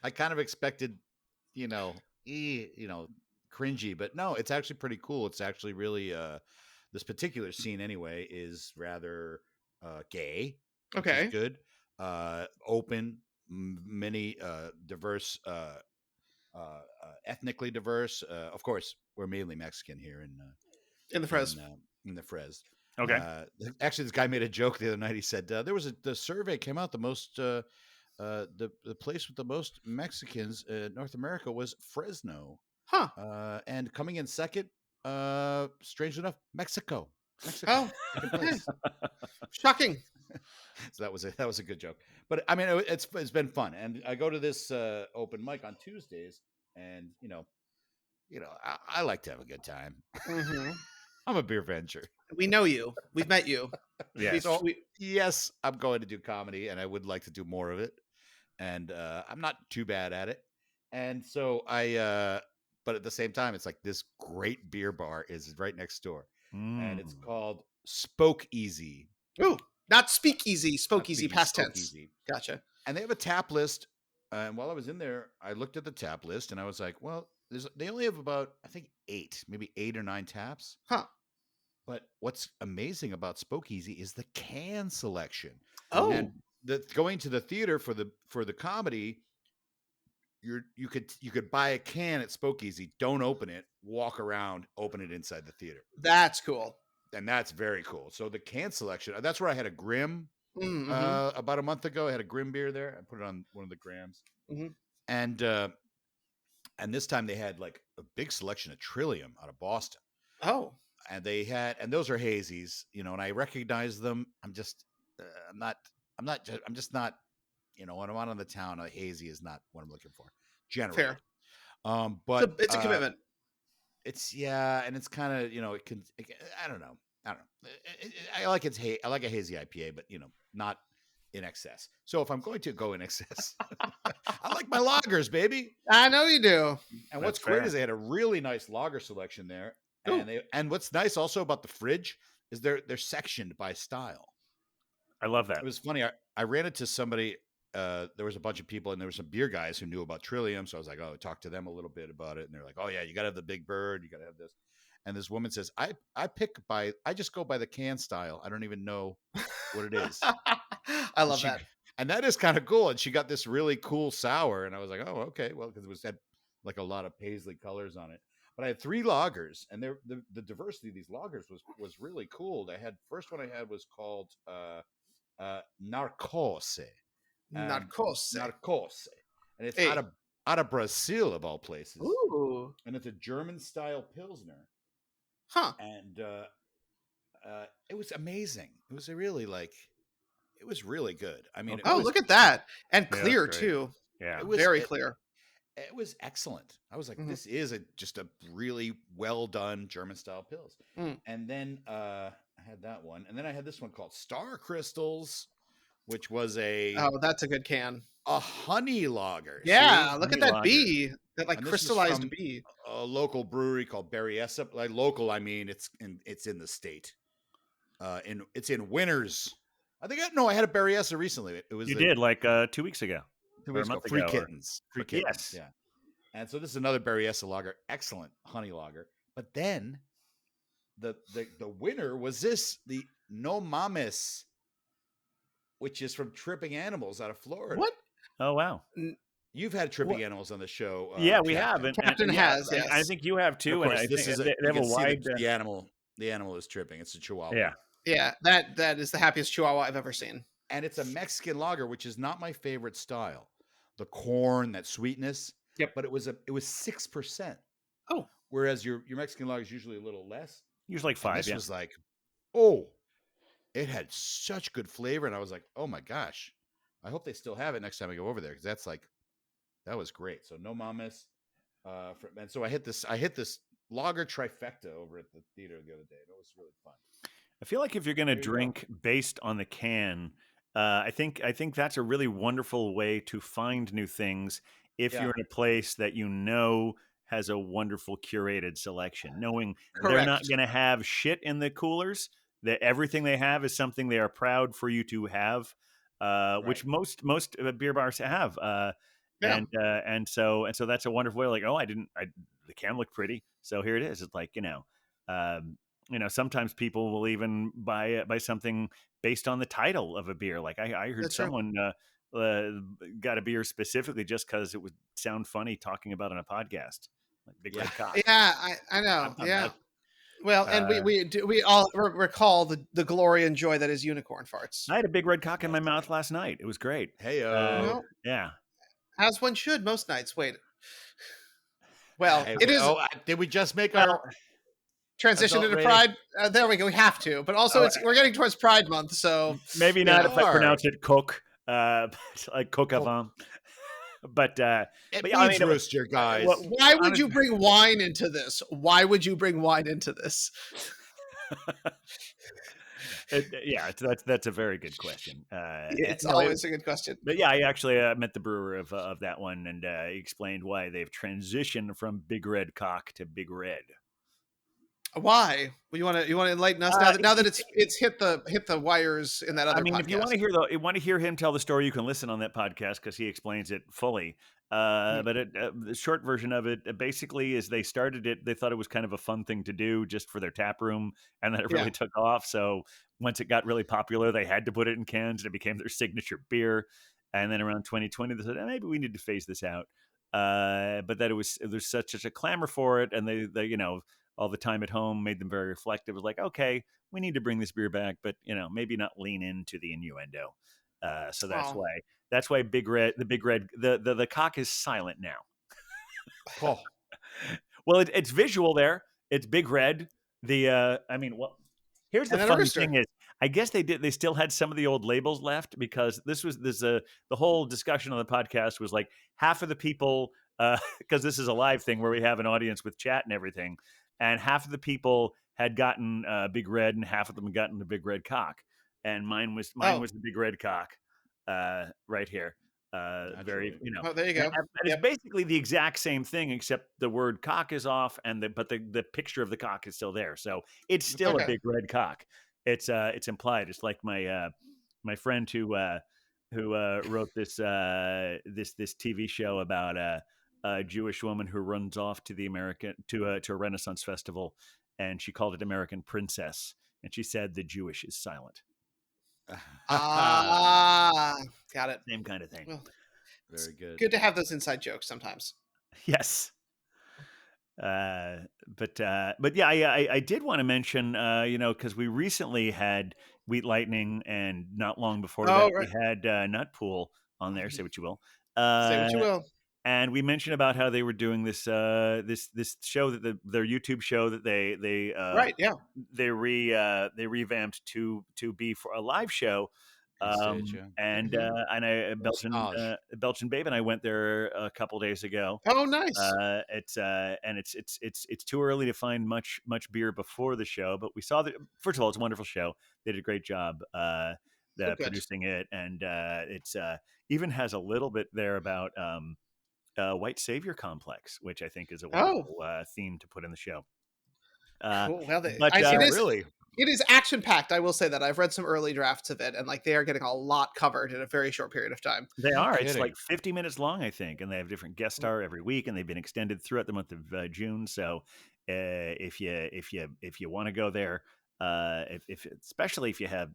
I kind of expected, cringy, but no, it's actually pretty cool. It's actually really this particular scene anyway is rather gay, which is Okay, good. Open, many diverse, ethnically diverse. Of course, we're mainly Mexican here in the Frez. in uh, in the Frez. Okay. Actually, this guy made a joke the other night. He said the survey came out the most. The place with the most Mexicans in North America was Fresno, Huh? and coming in second, strangely enough, Mexico. Oh, Second okay. place. Shocking. So that was a good joke. But I mean, it's been fun, and I go to this open mic on Tuesdays, and I like to have a good time. Hmm. I'm a beer venture. We know you. We've met you. Yes. So yes, I'm going to do comedy, and I would like to do more of it. And I'm not too bad at it. And so but at the same time, it's like this great beer bar is right next door, and it's called Spoke Easy. Ooh, not speakeasy, Not spokeasy, Speakeasy, past Spoke tense. Easy. Gotcha. And they have a tap list. And while I was in there, I looked at the tap list, and I was like, well, they only have about, I think, maybe 8 or 9 taps. Huh? But what's amazing about Spokeasy is the can selection. Oh, And going to the theater for the comedy, you could buy a can at Spokeasy, don't open it, walk around, open it inside the theater. that's cool. And that's very cool. So the can selection, that's where I had a Grim Mm-hmm. about a month ago. I had a Grim beer there. I put it on one of the Grams. Mm-hmm. And this time they had like a big selection of Trillium out of Boston. Oh, And those are hazies, and I recognize them. I'm just I'm just not, when I'm out on the town, a hazy is not what I'm looking for generally. fair. But It's a commitment. It's and it's kind of, I don't know. I like I like a hazy IPA, but not in excess. So if I'm going to go in excess, I like my lagers, baby. I know you do. And That's what's great fair. is they had a really nice lager selection there. Ooh. And what's nice also about the fridge is they're sectioned by style. I love that. It was funny. I ran into somebody. There was a bunch of people, and there were some beer guys who knew about Trillium. So I was like, "Oh, talk to them a little bit about it." And they're like, "Oh yeah, you got to have the Big Bird. You got to have this." And this woman says, I just go by the can style. I don't even know what it is." I love that. And that is kind of cool. And she got this really cool sour, and I was like, "Oh, okay." Well, because had like a lot of paisley colors on it. But I had 3 lagers, and the diversity of these lagers was really cool. First one I had was called Narcose. Narcose. Narcose. And it's Hey. out of Brazil, of all places. Ooh. And it's a German style Pilsner. Huh. And it was amazing. It was it was really good. I mean, Oh, look at that. And Yeah, clear that's great. too. Yeah. it was Very clear. It was excellent. I was like, Mhm. this is just a really well done German style pills. Mm. And then I had that one, and then I had this one called Star Crystals, which was Oh, that's a good can. a honey lager. Yeah, See, look Honey at that lager. bee, that like and this is crystallized from bee. a local brewery called Berryessa. Like local, I mean it's in the state. It's in Winners. I think I had a Berryessa recently. It was You did like 2 weeks ago 2 or a weeks ago. month Free ago. kittens, free kittens. Yes. Yeah. And so this is another Berryessa lager, excellent honey lager. But then the winner was the No Mames, which is from Tripping Animals out of Florida. What? Oh, wow. You've had What? Tripping Animals on the show, Yeah, we have. Captain. Captain Yeah, has, and I yes. think you have And of too. And course, I this think is they you have a can see wide. the animal. The animal is tripping. It's a Chihuahua. Yeah. Yeah, that is the happiest Chihuahua I've ever seen. And it's a Mexican lager, which is not my favorite style. The corn, that sweetness. Yep. But it was 6%. Oh. Whereas your Mexican lager is usually a little less. Usually like And 5. this Yeah. was like, oh, it had such good flavor, and I was like, oh my gosh, I hope they still have it next time I go over there, because that was great. So No Mames, and so I hit this lager trifecta over at the theater the other day. It was really fun. I feel like if you're going to There you go. drink based on the can, I think that's a really wonderful way to find new things if Yeah. you're in a place that you know has a wonderful curated selection, knowing they're not Correct. going to have shit in the coolers, that everything they have is something they are proud for you to have, which most beer bars have. Yeah. And so that's a wonderful way. Like, oh, the can looked pretty, so here it is. It's like, sometimes people will even buy something based on the title of a beer. Like I heard That's true. someone got a beer specifically just because it would sound funny talking about it on a podcast, like Big Red Cock. Yeah, I know. I'm Yeah. not- Well, and we all recall the glory and joy that is unicorn farts. I had a Big Red Cock in my mouth last night. It was great. Hey, Well, yeah. as one should most nights. Wait. Well, Hey, it is did we just make Well, our transition adult into rating? Pride. There we go. We have to, but also we're getting towards Pride Month, so maybe you not know. if I pronounce it cook, like cook avant. But it but yeah, I means mean, rooster, guys. Why would you bring wine into this? Why would you bring wine into this? That's a very good question. It's always a good question. But yeah, I actually met the brewer of that one, and he explained why they've transitioned from Big Red Cock to Big Red. Why? You want to enlighten us now that it's hit the wires in that other podcast? If you want to hear him tell the story, you can listen on that podcast because he explains it fully. But the short version of it basically is they started it. They thought it was kind of a fun thing to do just for their tap room, and then it really took off. So once it got really popular, they had to put it in cans, and it became their signature beer. And then around 2020, they said, maybe we need to phase this out. But that there's such a clamor for it, and they all the time at home made them very reflective. It was like, okay, we need to bring this beer back, but maybe not lean into the innuendo. So that's why the cock is silent now. Oh. Well, it's visual there. It's Big Red. Here's the funny thing is, I guess they still had some of the old labels left, because the whole discussion on the podcast was like half of the people, because this is a live thing where we have an audience with chat and everything, and half of the people had gotten Big Red and half of them had gotten the Big Red Cock, and mine was the Big Red Cock right here. Very, Oh, there you go. And it's basically the exact same thing, except the word cock is off, and the picture of the cock is still there. So it's still a Big Red Cock. It's implied. It's like my friend who wrote this TV show about a Jewish woman who runs off to a Renaissance festival, and she called it American Princess, and she said the Jewish is silent. Got it. Same kind of thing. Well, very good. Good to have those inside jokes sometimes. Yes. But yeah, I did want to mention, because we recently had Wheat Lightning, and not long before that we had Nutpool on there. Say what you will. Say what you will. And we mentioned about how they were doing this this show, that their YouTube show that they right, yeah, they revamped to be for a live show. Stage, yeah. And Mhm. Belgian Babe and I went there a couple days ago. Oh, nice. It's too early to find much beer before the show, but we saw that. First of all, it's a wonderful show. They did a great job Oh, good. producing it, and it's even has a little bit there about white savior complex, which I think is a Oh, wonderful theme to put in the show. Uh, cool. Well, but Oh, really? it is action packed. I will say that I've read some early drafts of it, and like they are getting a lot covered in a very short period of time. They No are. It's kidding. like 50 minutes long, I think, and they have different guest star every week, and they've been extended throughout the month of June. So, if you want to go there, if especially if you have,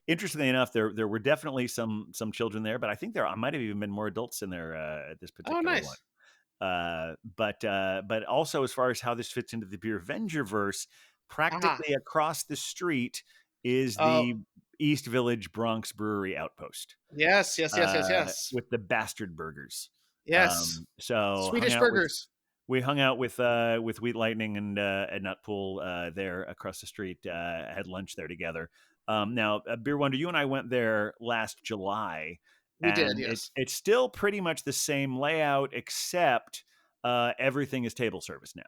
interestingly enough, there were definitely some children there, but I think there might have even been more adults in there at this Oh, particular one. nice. But also as far as how this fits into the Beer Venger verse, Aha. practically across the street is Oh, the East Village Bronx Brewery outpost yes, yes, yes, yes, yes, with the bastard burgers. yes. So Swedish burgers. we hung out with Wheat Lightning and Nutpool there across the street. Had lunch there together. Now, Beer Wonder, you and I went there last July, We did, and yes. it's still pretty much the same layout, except everything is table service now.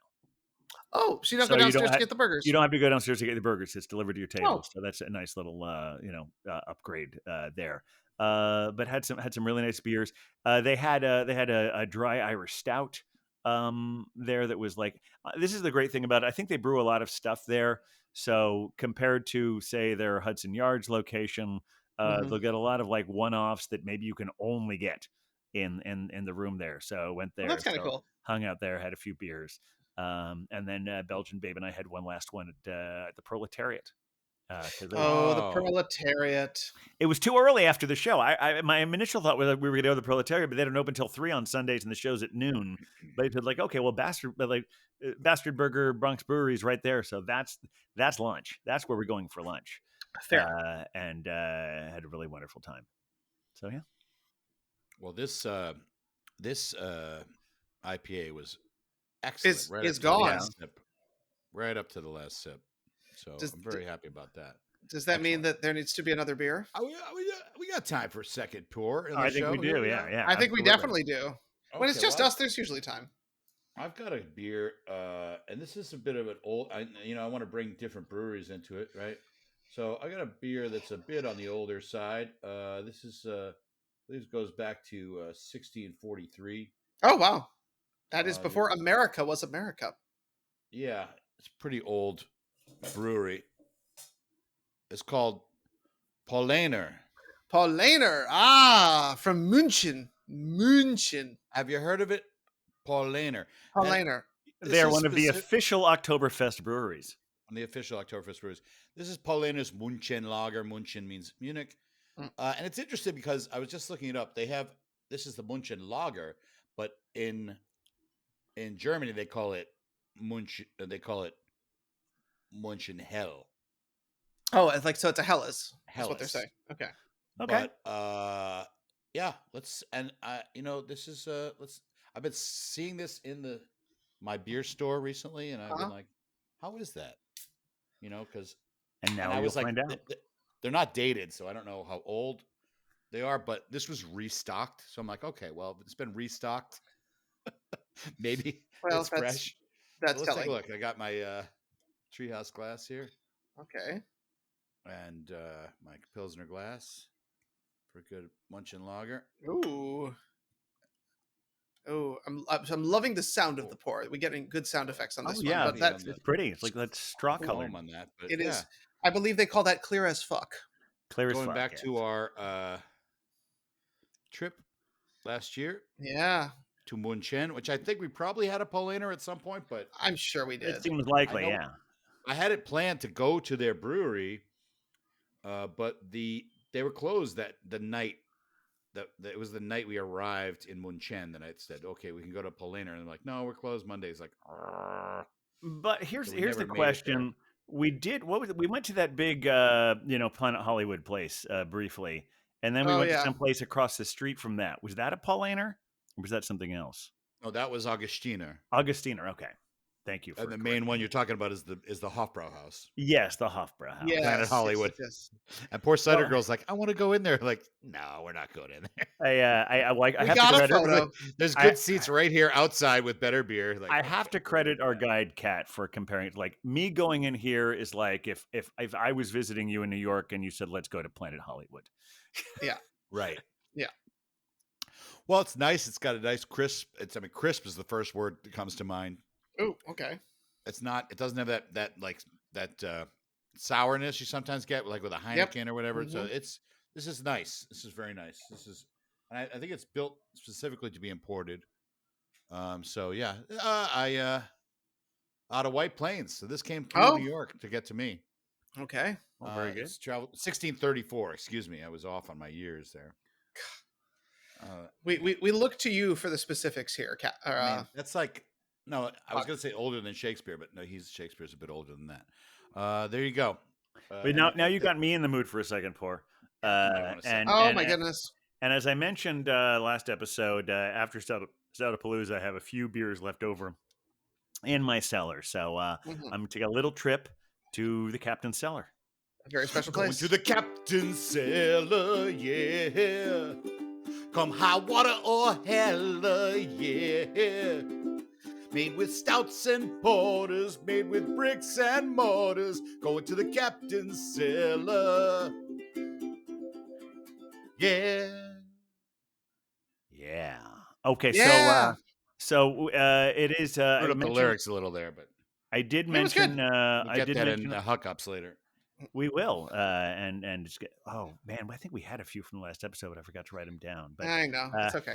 Oh, so you don't go So downstairs to get the you burgers. don't have to go downstairs to get the burgers. It's delivered to your table. Oh. So that's a nice little upgrade there. But had some really nice beers. They had a dry Irish stout there that was like this is the great thing about it. I think they brew a lot of stuff there. So compared to say their Hudson Yards location, Mhm. they'll get a lot of like one-offs that maybe you can only get in the room there. So went Well, there, that's kind of so cool. hung out there, had a few beers. And then Belgian Babe and I had one last one at the Proletariat because Oh, the Oh, proletariat. it was too early after the show. My initial thought was that we were going to go to the Proletariat, but they didn't open until 3 on Sundays, and the show's at noon. But it said like, okay, well, Bastard Burger Bronx Brewery is right there, so that's lunch. That's where we're going for lunch, Fair. and had a really wonderful time. So yeah, well, this IPA was excellent right up Is to the yeah. gone. last sip. Right up to the last sip. So Does I'm very happy about that. does that mean Excellent. that there needs to be another beer? We got time for a second pour in the I think we show here. do. Yeah, yeah, I think we absolutely. definitely do. When it's Okay, just well, us, there's usually time. I've got a beer, and this is a bit of an old. I want to bring different breweries into it, right? So I got a beer that's a bit on the older side. This goes back to 1643. Oh wow, that is Uh, before America was America. yeah, it's a pretty old brewery. It's called Paulaner. Paulaner, from München. Have you heard of it? Paulaner. And Paulaner. this They're is one of the specific official Oktoberfest breweries. on the official Oktoberfest breweries. This is Paulaner's Munchen Lager. Munchen means Munich. Mm. And it's interesting because I was just looking it up. This is the Munchen Lager, but in Germany they call it Munch. They call it Munchen Hell. Oh, it's like so. It's a Helles. That's what they're Helles. saying. Okay. Okay. But yeah, let's and this is let's. I've been seeing this in my beer store recently, and I've been Uh-huh. like, how is that? Because And now I you'll was like, find out. they're not dated, so I don't know how old they are, but this was restocked. So I'm like, okay, well, if it's been restocked, maybe Well, it's fresh. So that's let's take a telling. look. I got my treehouse glass here Okay. and my Pilsner glass for a good Munchen lager. Ooh. Oh, I'm loving the sound of the pour. We're getting good sound effects on Oh this one, yeah, but that it's pretty. It's like that straw Cool colored, home on that, but it yeah, is. I believe they call that clear as fuck. clear as going fuck. back yes. to our trip last year Yeah, to Munchen, which I think we probably had a Paulaner at some point, but I'm sure we It did. seems likely, know- yeah. I had it planned to go to their brewery, but they were closed the night that it was the night we arrived in Munchen. That I said, okay, we can go to Paulaner, and they're like, no, we're closed Mondays. Like, "Arrgh." But here's So we here's never the made it there. question. We did what was it? We went to that big Planet Hollywood place briefly, and then we Oh went to yeah. some place across the street from that. Was that a Paulaner? Or was that something else? No, that was Augustiner. Augustiner, okay. Thank you for And the main correcting one me. you're talking about is the Hofbrauhaus. Yes, the Hofbrauhaus. Planet Yes, Hollywood. yes. And poor Cider Well, Girl's like, I want to go in there. Like, no, we're not going in there. I We have to got a credit. photo. There's I good seats right here outside with better beer. Like, I have okay, to we're gonna credit do our that. guide Kat for comparing. Like me going in here is like if I was visiting you in New York and you said let's go to Planet Hollywood. Yeah, Right. yeah. Well, it's nice. It's got a nice crisp. Crisp is the first word that comes to mind. Oh, okay. It's not. It doesn't have that sourness you sometimes get like with a Yep. Heineken or whatever. So Mhm. this is nice. This is very nice. And I think it's built specifically to be imported. So yeah, I out of White Plains. So this came through New Oh, York to get to me. okay. Oh, very good. It's traveled 1634. Excuse me, I was off on my years there. We look to you for the specifics here, I mean, that's like no. I was going to say older than Shakespeare, but no, Shakespeare's a bit older than that. There you go. But And I now think you that got me in the mood for a second, Pour. you might want to set. Oh my goodness. And as I mentioned last episode, after Stoutapalooza, I have a few beers left over in my cellar, so Mhm. I'm taking a little trip to the Captain's Cellar. A very special Going place. to the captain's cellar, yeah. Come high water or hella, yeah. Made with stouts and porters, made with bricks and mortars. Going to the captain's cellar, yeah. Yeah. Okay. Yeah, So it is. Screwed I up the mentioned. lyrics a little there, but I did it was good. mention. we'll I get did that in mention. the hookups later. We will. And just get. Oh man, I think we had a few from the last episode, but I forgot to write them down. I know. Uh, It's okay.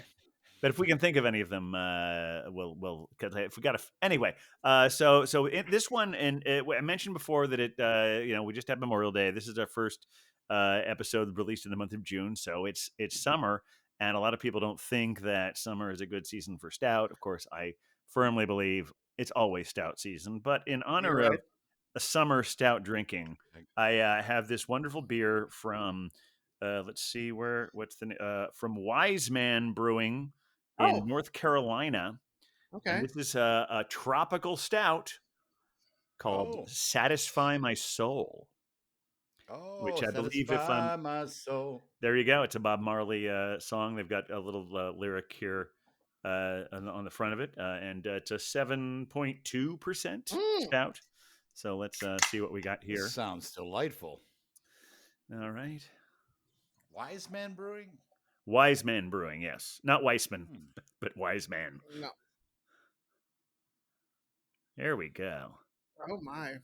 but if we can think of any of them, we'll. Cause if we got anyway. This one, and I mentioned before that we just had Memorial Day. This is our first episode released in the month of June, so it's summer, and a lot of people don't think that summer is a good season for stout. Of course, I firmly believe it's always stout season. But in You're honor right. of a summer stout drinking, I have this wonderful beer from. Let's see what's from Wise Man Brewing in Oh, North Carolina, and okay. this is a tropical stout called Oh, "Satisfy My Soul," which I believe, if I'm satisfy my soul. there, you go. It's a Bob Marley song. They've got a little lyric here on the front of it, and it's a 7.2% Mm. stout. So let's see what we got This here. sounds delightful. All right, Wise Man Brewing? Wise Man Brewing, yes, not Weissman, but Wise Man. No. There we go. Oh my.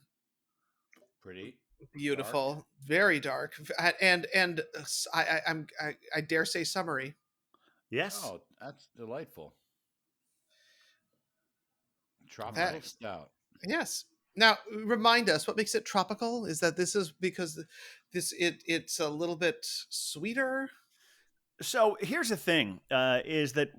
Pretty Beautiful. dark. Very dark. And I dare say summery. Yes. Oh, that's delightful. Tropical That, stout. yes. Now remind us what makes it tropical. Is that this is because it's a little bit sweeter? So here's the thing: is that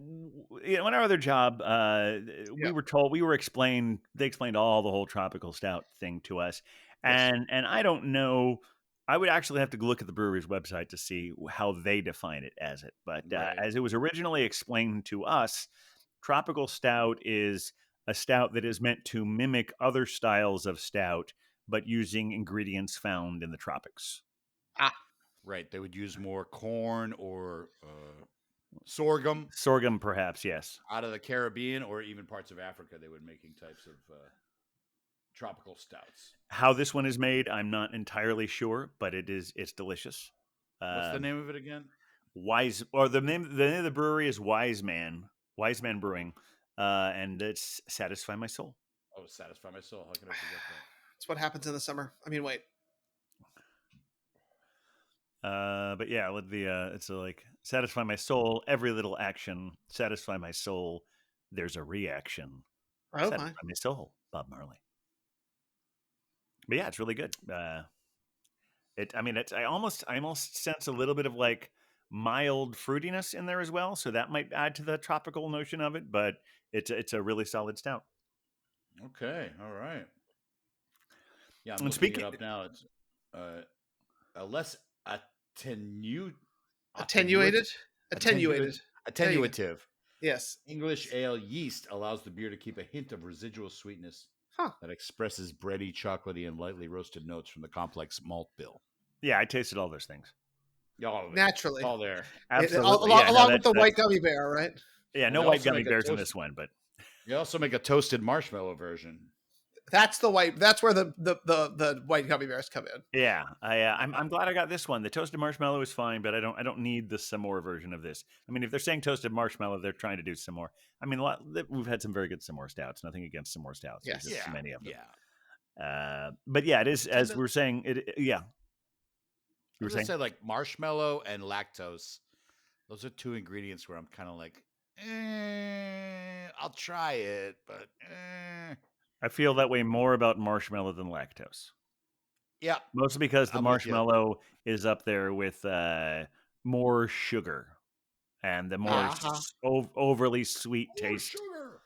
in our other job, we Yeah. were told they explained all the whole tropical stout thing to us, Yes. and I don't know. I would actually have to look at the brewery's website to see how they define it as it. But Right. as it was originally explained to us, tropical stout is a stout that is meant to mimic other styles of stout, but using ingredients found in the tropics. Ah. Right. They would use more corn or sorghum Sorghum, perhaps, yes. out of the Caribbean or even parts of Africa. They would making types of tropical stouts. How this one is made, I'm not entirely sure, but it's delicious. What's the name of it again? The name of the brewery is Wise Man Brewing, and it's Satisfy My Soul. Oh, Satisfy My Soul. How can I forget that? It's what happens in the summer. I mean, wait. But yeah, with it's like Satisfy My Soul, every little action, Satisfy My Soul, there's a reaction. Oh Satisfy my. My Soul, Bob Marley. But yeah, it's really good. I almost sense a little bit of like mild fruitiness in there as well, so that might add to the tropical notion of it. But it's a really solid stout. Okay. All right. Yeah, I'm And looking it up now. It's a less attenuated. Attenuated. Attenuative. Yes. English ale yeast allows the beer to keep a hint of residual sweetness Huh. that expresses bready, chocolatey, and lightly roasted notes from the complex malt bill. Yeah, I tasted all those things. All of it. Naturally. All there. Absolutely. Yeah, no, Along with the white gummy bear, right? yeah, And no they white also gummy make a bears in toast- this one, but They also make a toasted marshmallow version. That's the white. That's where the white gummy bears come in. yeah, I'm glad I got this one. The toasted marshmallow is fine, but I don't need the some more version of this. I mean, if they're saying toasted marshmallow, they're trying to do some more. I mean, we've had some very good some more stouts. Nothing against some more stouts. There's Yes. just too many of them. Yeah. But yeah, it is Tend as to- we were saying. Yeah, I you were was gonna saying. say like marshmallow and lactose. Those are two ingredients where I'm kind of like, I'll try it, but I feel that way more about marshmallow than lactose. yeah, Mostly because the I'm with you. marshmallow is up there with more sugar and the more overly sweet taste. Sugar.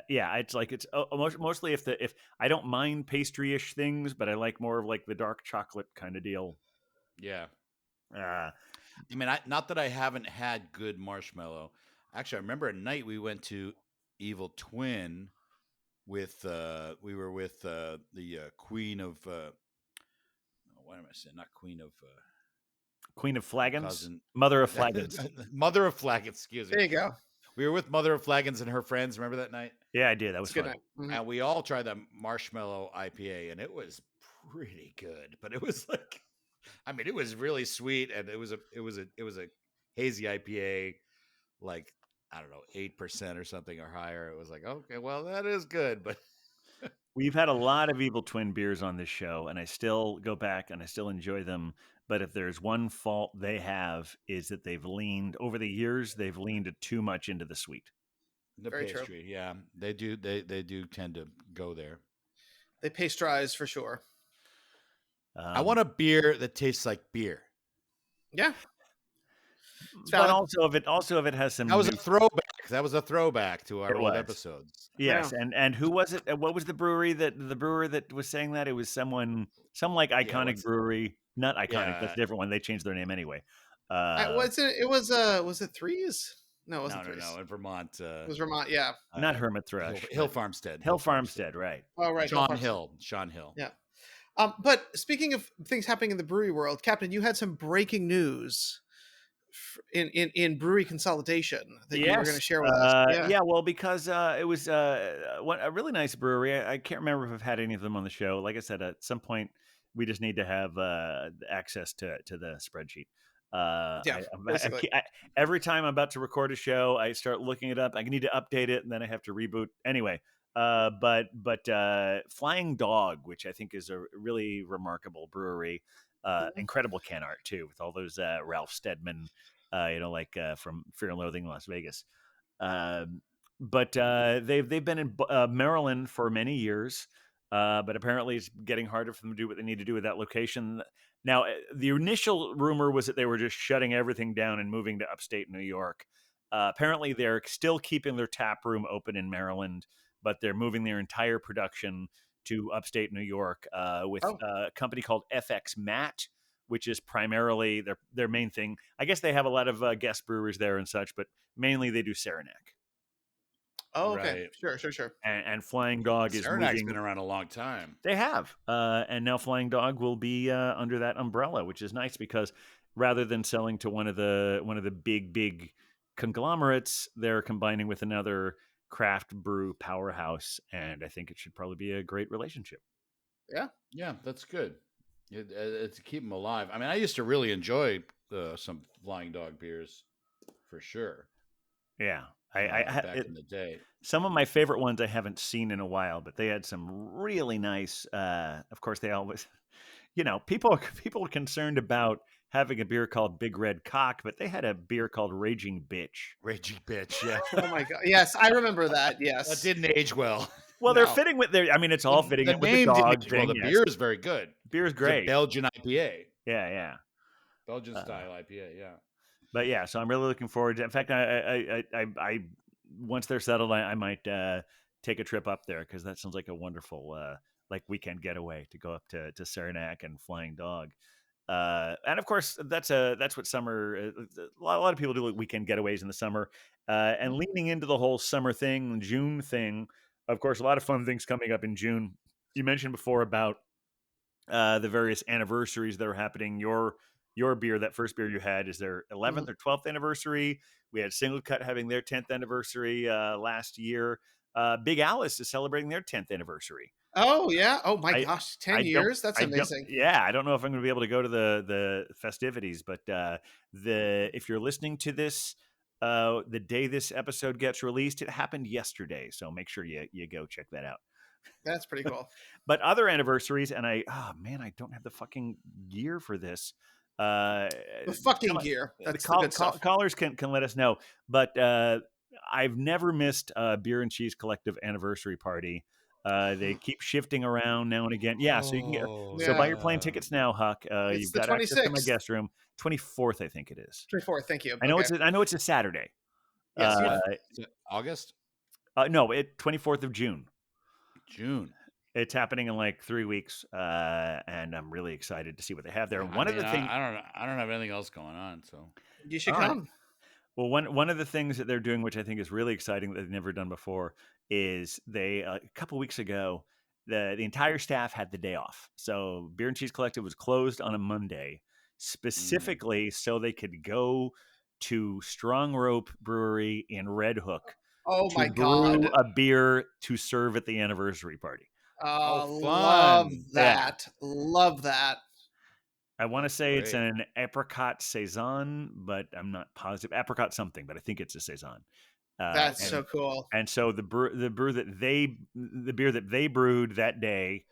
Yeah, it's like it's mostly if I don't mind pastry-ish things, but I like more of like the dark chocolate kind of deal. Yeah. Uh, I mean, not that I haven't had good marshmallow. Actually, I remember a night we went to Evil Twin with we were with the Queen of what am I saying? Not Queen of Queen of Flagons, cousin Mother of Flagons. Mother of Flagons. Excuse me. There you go. We were with Mother of Flagons and her friends. Remember that night? Yeah, I did. That was It's a good fun. night. Mhm. And we all tried the marshmallow IPA, and it was pretty good. But it was like, I mean, it was really sweet, and it was a hazy IPA, like I don't know, 8% or something or higher. It was like, okay, well, that is good, but We've had a lot of Evil Twin beers on this show, and I still go back and I still enjoy them. But if there's one fault they have is that they've leaned over the years, they've leaned too much into the sweet. the Very true. pastry, yeah, they do. They do tend to go there. They pasteurize for sure. I want a beer that tastes like beer. Yeah. but valid. also if it has some That was a new- throwback. That was a throwback to our It old was. episodes. Yes, and who was it? What was the brewery that was saying that? It was some like iconic what's- brewery, not iconic. That's Yeah. a different one. They changed their name anyway. Was it Threes? No, it wasn't No, Threes. in Vermont. It was Vermont. Yeah. not Hermit Thrush. Hill Farmstead. Hill Farmstead, right? Oh, right. Sean Hill. Yeah. But speaking of things happening in the brewery world, Captain, you had some breaking news in brewery consolidation that you were going to share with us. Yeah, well, because it was a really nice brewery. I can't remember if I've had any of them on the show. Like I said, at some point we just need to have access to the spreadsheet. Basically. Every time I'm about to record a show, I start looking it up. I need to update it, and then I have to reboot. Anyway, but Flying Dog, which I think is a really remarkable brewery, incredible can art too, with all those Ralph Steadman, from Fear and Loathing in Las Vegas. But they've been in Maryland for many years. But apparently it's getting harder for them to do what they need to do with that location. Now, the initial rumor was that they were just shutting everything down and moving to upstate New York. Apparently, they're still keeping their tap room open in Maryland, but they're moving their entire production to upstate New York with a company called FX Matt, which is primarily their main thing. I guess they have a lot of guest brewers there and such, but mainly they do Saranac. Oh, okay. Right. Sure. And Flying Dog is Saranac's moving. been around a long time. They have, and now Flying Dog will be under that umbrella, which is nice because rather than selling to one of the big conglomerates, they're combining with another craft brew powerhouse, and I think it should probably be a great relationship. Yeah, that's good. It's to keep them alive. I mean, I used to really enjoy some Flying Dog beers, for sure. Yeah, Back in the day. Some of my favorite ones I haven't seen in a while, but they had some really nice. Of course, they always, people are concerned about having a beer called Big Red Cock, but they had a beer called Raging Bitch. Raging Bitch, yeah. Oh my god. Yes, I remember that. Yes. That didn't age well. Well, they're fitting with their. I mean, it's all fitting The it with the name dog didn't age thing. well. The yes. beer is very good. Beer is It's a great. Belgian IPA. Yeah. Belgian style IPA, yeah. But yeah, so I'm really looking forward to. In fact, I once they're settled, I might take a trip up there because that sounds like a wonderful weekend getaway to go up to Saranac and Flying Dog. And of course, that's what summer. A lot of people do weekend getaways in the summer, and leaning into the whole summer thing, June thing. Of course, a lot of fun things coming up in June. You mentioned before about the various anniversaries that are happening. Your beer, that first beer you had, is their 11th or 12th anniversary. We had Single Cut having their 10th anniversary last year. Big Alice is celebrating their 10th anniversary. Oh yeah. Oh my I gosh, 10 I don't years. That's I don't amazing. yeah, I don't know if I'm going to be able to go to the festivities, but if you're listening to this the day this episode gets released, it happened yesterday, so make sure you go check that out. That's pretty cool. But other anniversaries, and I don't have the fucking gear for this. The fucking gear. That's the good stuff. Callers can let us know. But I've never missed a Beer and Cheese Collective anniversary party. They keep shifting around now and again. Yeah, so you can get so buy your plane tickets now, Huck. It's You've the got access to my 26th. guest room. 24th, I think it is. 24th. Thank you. I know Okay. it's a Saturday. Yes. Is it August? No, 24th of June. June. It's happening in like 3 weeks, and I'm really excited to see what they have there. I One of the things I don't have anything else going on, so You should All right. come. Well, one of the things that they're doing, which I think is really exciting that they've never done before, is they a couple weeks ago the entire staff had the day off. So Beer and Cheese Collective was closed on a Monday, specifically so they could go to Strong Rope Brewery in Red Hook Oh to my brew god. a beer to serve at the anniversary party. Oh, Love fun. that. Love that. I want to say it's Great. an apricot saison, but I'm not positive. Apricot something, but I think it's a saison. That's and- so cool. And so the beer that they brewed that day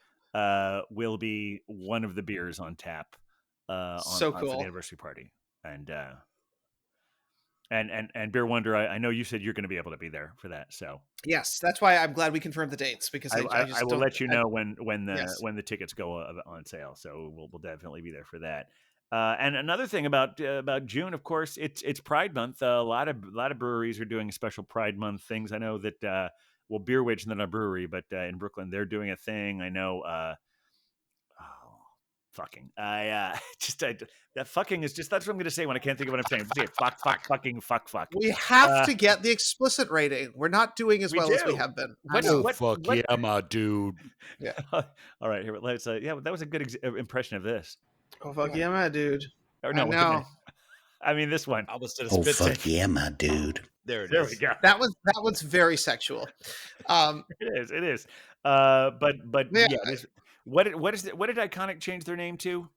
will be one of the beers on tap So for cool. the anniversary party. And Beer Wonder, I know you said you're going to be able to be there for that. So Yes, that's why I'm glad we confirmed the dates, because I just I will don't let you know Yes. when the tickets go on sale. So we'll definitely be there for that. And another thing about June, of course, it's Pride Month. A lot of breweries are doing special Pride Month things. I know that Beer Witch, not a brewery, but in Brooklyn, they're doing a thing. I know. Fucking. That fucking is just that's what I'm going to say when I can't think of what I'm saying. Say it. Fuck. We have to get the explicit rating. We're not doing as We well as we do. have been. What- I know. what- yeah, my dude. All right, here. Let's. That was a good impression of this. Oh fuck yeah, my dude. Or no, I know. I mean this one. I almost did a Oh spit fuck take. yeah, my dude. There it There is. we go. That one's very sexual. It is. But Yeah. yeah. What did Iconic change their name to?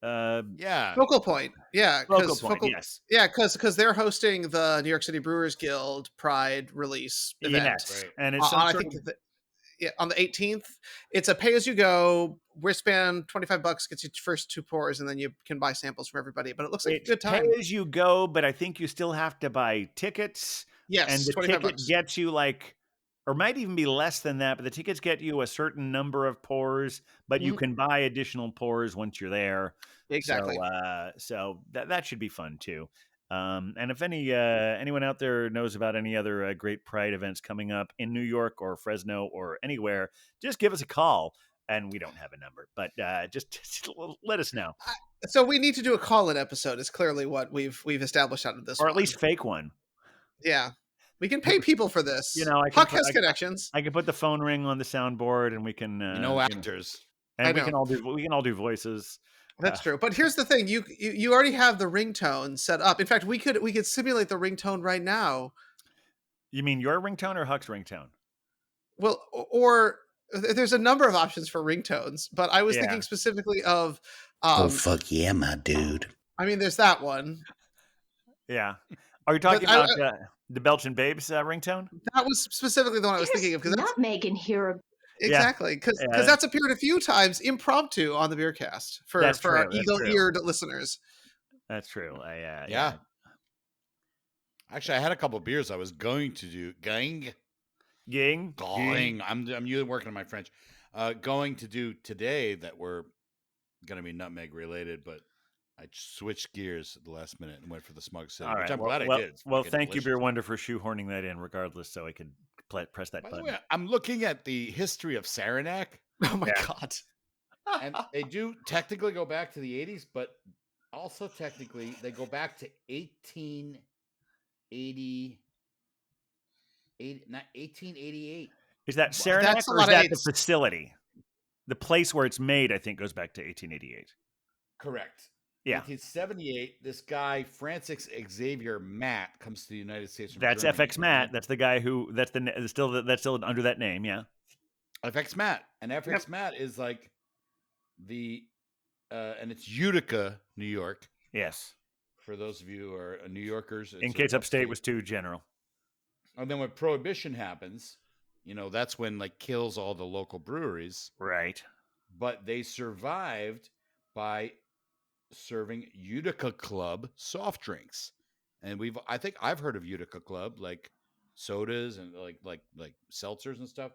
Yeah. Focal Point. Yeah, Focal Point. Yes. Yeah, because they're hosting the New York City Brewers Guild Pride release event. Yes. Right. And it's some I sort think of, on the 18th. It's a pay-as-you-go wristband. $25 gets you first 2 pours, and then you can buy samples from everybody. But it looks like a good time. Pay as you go, but I think you still have to buy tickets. Yes, And the $25. ticket gets you like, or might even be less than that, but the tickets get you a certain number of pours, but you can buy additional pours once you're there. Exactly. So that should be fun too. And if anyone out there knows about any other great Pride events coming up in New York or Fresno or anywhere, just give us a call. And we don't have a number, but just let us know. So we need to do a call-in episode. Is clearly what we've established out of this, or at one. least fake one. Yeah, we can pay people for this. Huck has connections. I can put the phone ring on the soundboard, and we can actors. and we can all do voices. That's true. But here's the thing: you already have the ringtone set up. In fact, we could simulate the ringtone right now. You mean your ringtone or Huck's ringtone? Well, or there's a number of options for ringtones, but I was thinking specifically of. Oh fuck yeah, my dude. I mean, there's that one. Yeah. Are you talking about the Belgian Babes ringtone? That was specifically the one I was thinking of, because not making here. Exactly, because that's appeared a few times impromptu on the Beercast for our eagle-eared listeners. That's true. Yeah. Actually, I had a couple of beers I was going to do. Going. I'm usually working on my French. Going to do today that were going to be nutmeg related, but I switched gears at the last minute and went for the Smug City, which I'm glad I did. Well, thank you, Beer Wonder, for shoehorning that in regardless, so I could press that button. By the way, I'm looking at the history of Saranac. Oh my God. And they do technically go back to the 80s, but also technically they go back to 1880, 1888. Is that Saranac That's a or is lot of that the eights. facility? The place where it's made, I think, goes back to 1888. Correct. Yeah. 1978, this guy, Francis Xavier Matt, comes to the United States from That's Germany. FX Matt. That's the guy who, that's still under that name, yeah. FX Matt. And FX Matt is like the, and it's Utica, New York. Yes. For those of you who are New Yorkers. In case upstate was too general. And then when Prohibition happens, that's when like kills all the local breweries. Right. But they survived by serving Utica Club soft drinks. And I think I've heard of Utica Club, like sodas and like seltzers and stuff.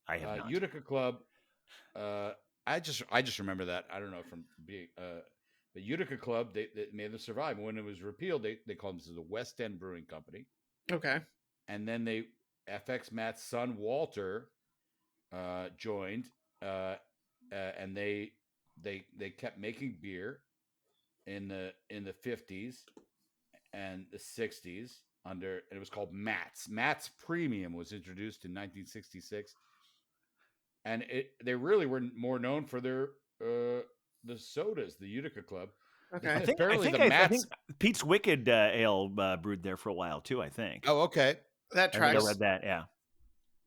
I have not. Utica Club. I just remember that. I don't know from being the Utica Club. They made them survive. When it was repealed, they called them the West End Brewing Company. Okay. And then FX Matt's son Walter joined, and they kept making beer in the 50s and the 60s and it was called Matt's. Matt's Premium was introduced in 1966, and they really were more known for their the sodas, the Utica Club. Okay. I think Pete's Wicked Ale brewed there for a while too, I think. Oh, okay. That tracks. I read that, yeah.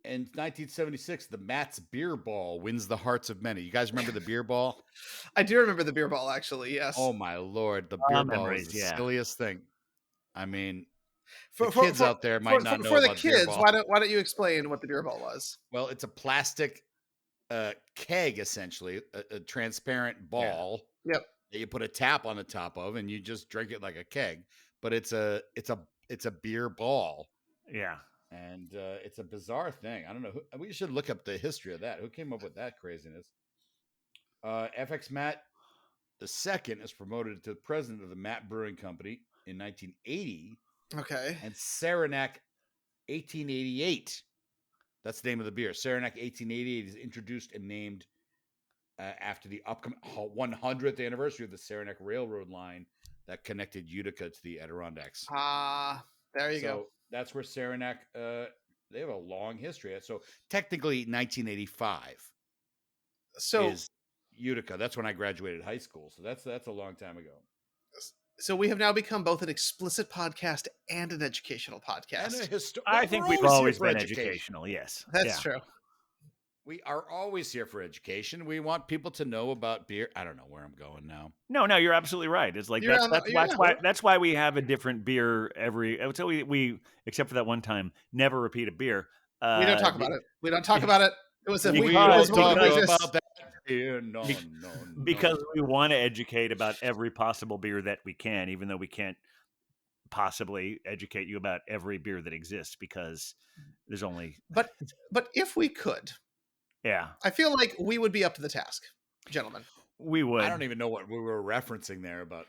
In 1976, the Matt's Beer Ball wins the hearts of many. You guys remember the beer ball? I do remember the beer ball, actually, yes. Oh, my Lord. The beer ball is the silliest thing. I mean, the kids out there might not know about the kids, beer ball. Why don't you explain what the beer ball was? Well, it's a plastic keg, essentially, a transparent ball. Yeah. Yep. That you put a tap on the top of, and you just drink it like a keg. But it's a beer ball. Yeah. And it's a bizarre thing. I don't know. We should look up the history of that. Who came up with that craziness? FX Matt II is promoted to the president of the Matt Brewing Company in 1980. Okay. And Saranac 1888. That's the name of the beer. Saranac 1888 is introduced and named after the upcoming 100th anniversary of the Saranac Railroad line that connected Utica to the Adirondacks. There you go. That's where Saranac, they have a long history. So technically 1985 is Utica. That's when I graduated high school. So that's a long time ago. So we have now become both an explicit podcast and an educational podcast. And I think we've always been educational. Yes. That's true. We are always here for education. We want people to know about beer. I don't know where I'm going now. No, you're absolutely right. It's like that's why we have a different beer every. So we except for that one time, never repeat a beer. We don't talk about it. We don't talk about it. It was we don't talk about that beer. No. Because we want to educate about every possible beer that we can, even though we can't possibly educate you about every beer that exists because there's only. But if we could. Yeah. I feel like we would be up to the task, gentlemen. We would. I don't even know what we were referencing there, but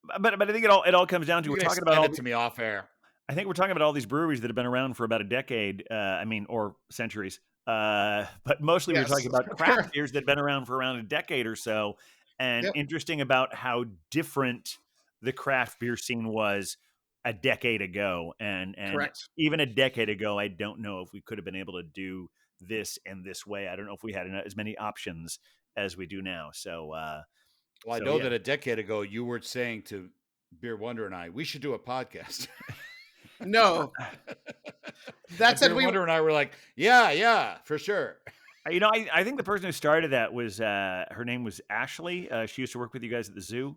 I think it all comes down to we're talking about to me off air. I think we're talking about all these breweries that have been around for about a decade, or centuries. But mostly we're talking about craft beers that have been around for around a decade or so. And interesting about how different the craft beer scene was a decade ago. And even a decade ago, I don't know if we could have been able to do this in this way. I don't know if we had as many options as we do now. So, I know that a decade ago you were saying to Beer Wonder and I, we should do a podcast. No, that's Beer Wonder and I were like, yeah, for sure. I think the person who started that was her name was Ashley. She used to work with you guys at the zoo.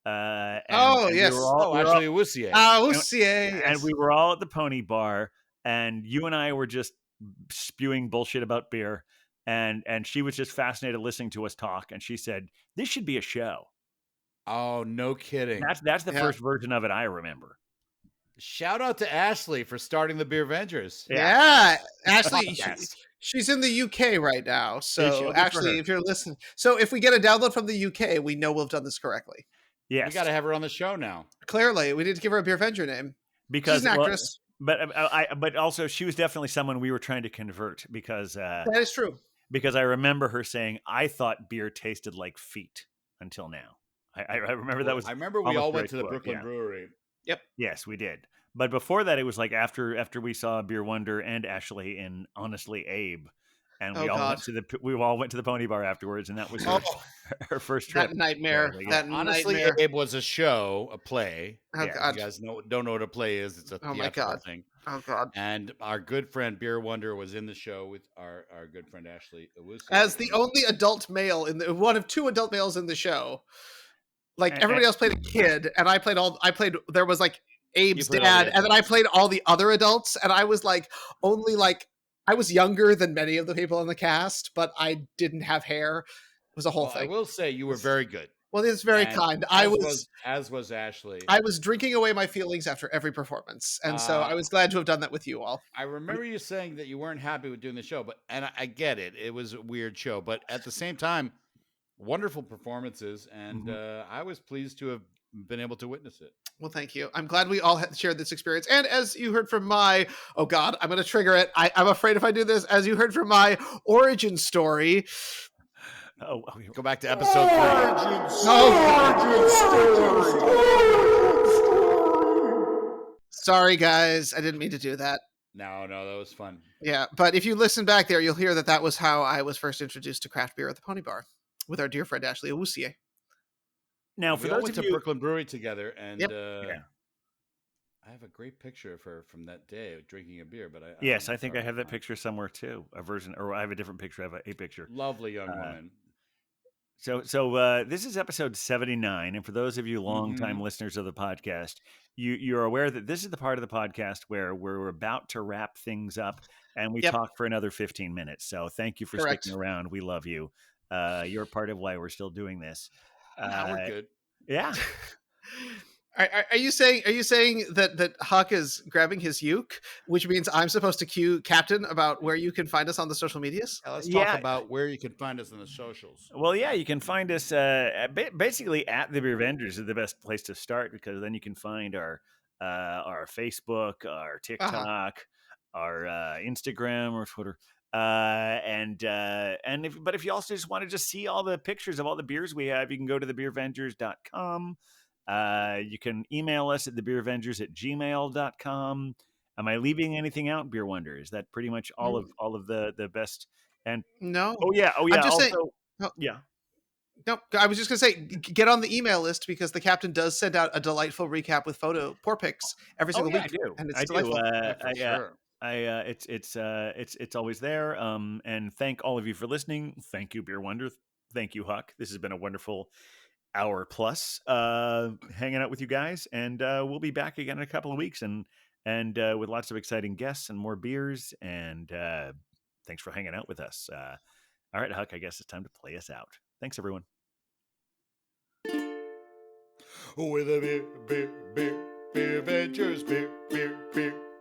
Yes. Ashley Wussier. Wussier. And we were all at the Pony Bar, and you and I were just spewing bullshit about beer, and she was just fascinated listening to us talk, and she said this should be a show. Oh, no kidding. That's the first version of it I remember. Shout out to Ashley for starting the Beer Vengers. Yeah. Ashley, she's in the UK right now, so Ashley, if you're listening, so if we get a download from the UK, we know we've done this correctly. Yes, we got to have her on the show now. Clearly, we need to give her a Beer Venger name because she's an actress. But also she was definitely someone we were trying to convert because that is true. because I remember her saying, "I thought beer tasted like feet until now." I remember that was I remember we almost all a went direct to the quote, Brooklyn yeah. Brewery. Yep. Yes, we did. But before that, it was like after we saw Beer Wonder and Ashley and honestly Abe, and Oh God. we all went to the Pony Bar afterwards, and that was Oh, her first that trip. nightmare. So, That Honestly, nightmare. Abe was a show, a play. Oh yeah. If God. you guys don't know what a play is, it's a Oh my theatrical God. thing. Oh God. And our good friend Beer Wonder was in the show with our good friend Ashley Owusu. As the only adult male one of two adult males in the show. Like And- everybody else played a kid, and I played there was like Abe's played all the dad, and then I played all the other adults, and I was like only like I was younger than many of the people in the cast, but I didn't have hair. It was a whole Well, I thing. will say you were very good. Well, it's very And kind. as was Ashley. I was drinking away my feelings after every performance, and so I was glad to have done that with you all. I remember you saying that you weren't happy with doing the show, and I get it. It was a weird show, but at the same time, wonderful performances, and I was pleased to have been able to witness it. Well, thank you. I'm glad we all shared this experience. And as you heard from oh God, I'm going to trigger it. I'm afraid if I do this, as you heard from my origin story. Go back to episode 3. Sorry, guys. I didn't mean to do that. No, that was fun. Yeah, but if you listen back there, you'll hear that was how I was first introduced to craft beer at the Pony Bar with our dear friend Ashley Owusu. Now, we for all those went of to you, Brooklyn Brewery together, and Yeah. I have a great picture of her from that day of drinking a beer. But yes, I think I have that picture somewhere too. A version, or I have a different picture. I have a picture. Lovely young woman. So this is episode 79, and for those of you longtime listeners of the podcast, you're aware that this is the part of the podcast where we're about to wrap things up, and we talk for another 15 minutes. So thank you for sticking around. We love you. You're part of why we're still doing this. Now we're good. Yeah. Are you saying that Huck is grabbing his uke, which means I'm supposed to cue Captain about where you can find us on the social medias? Let's talk about where you can find us on the socials. Well, yeah, you can find us basically at the Beer Vendors is the best place to start, because then you can find our Facebook, our TikTok, our Instagram or Twitter. But if you also just want to just see all the pictures of all the beers we have, you can go to thebeervengers.com. You can email us at thebeervengers@gmail.com. Am I leaving anything out, Beer Wonder? Is that pretty much all of the best? And no. Oh yeah. I'm just also, saying, yeah. No, I was just going to say, get on the email list, because the Captain does send out a delightful recap with pour pics every single week. I do. And it's I delightful. do. It's always there. And thank all of you for listening. Thank you, Beer Wonder. Thank you, Huck. This has been a wonderful hour plus hanging out with you guys, and we'll be back again in a couple of weeks, and with lots of exciting guests and more beers. And thanks for hanging out with us. All right, Huck, I guess it's time to play us out. Thanks, everyone. With a beer ventures, beer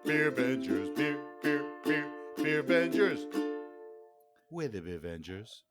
ventures, beer ventures. With the beer ventures.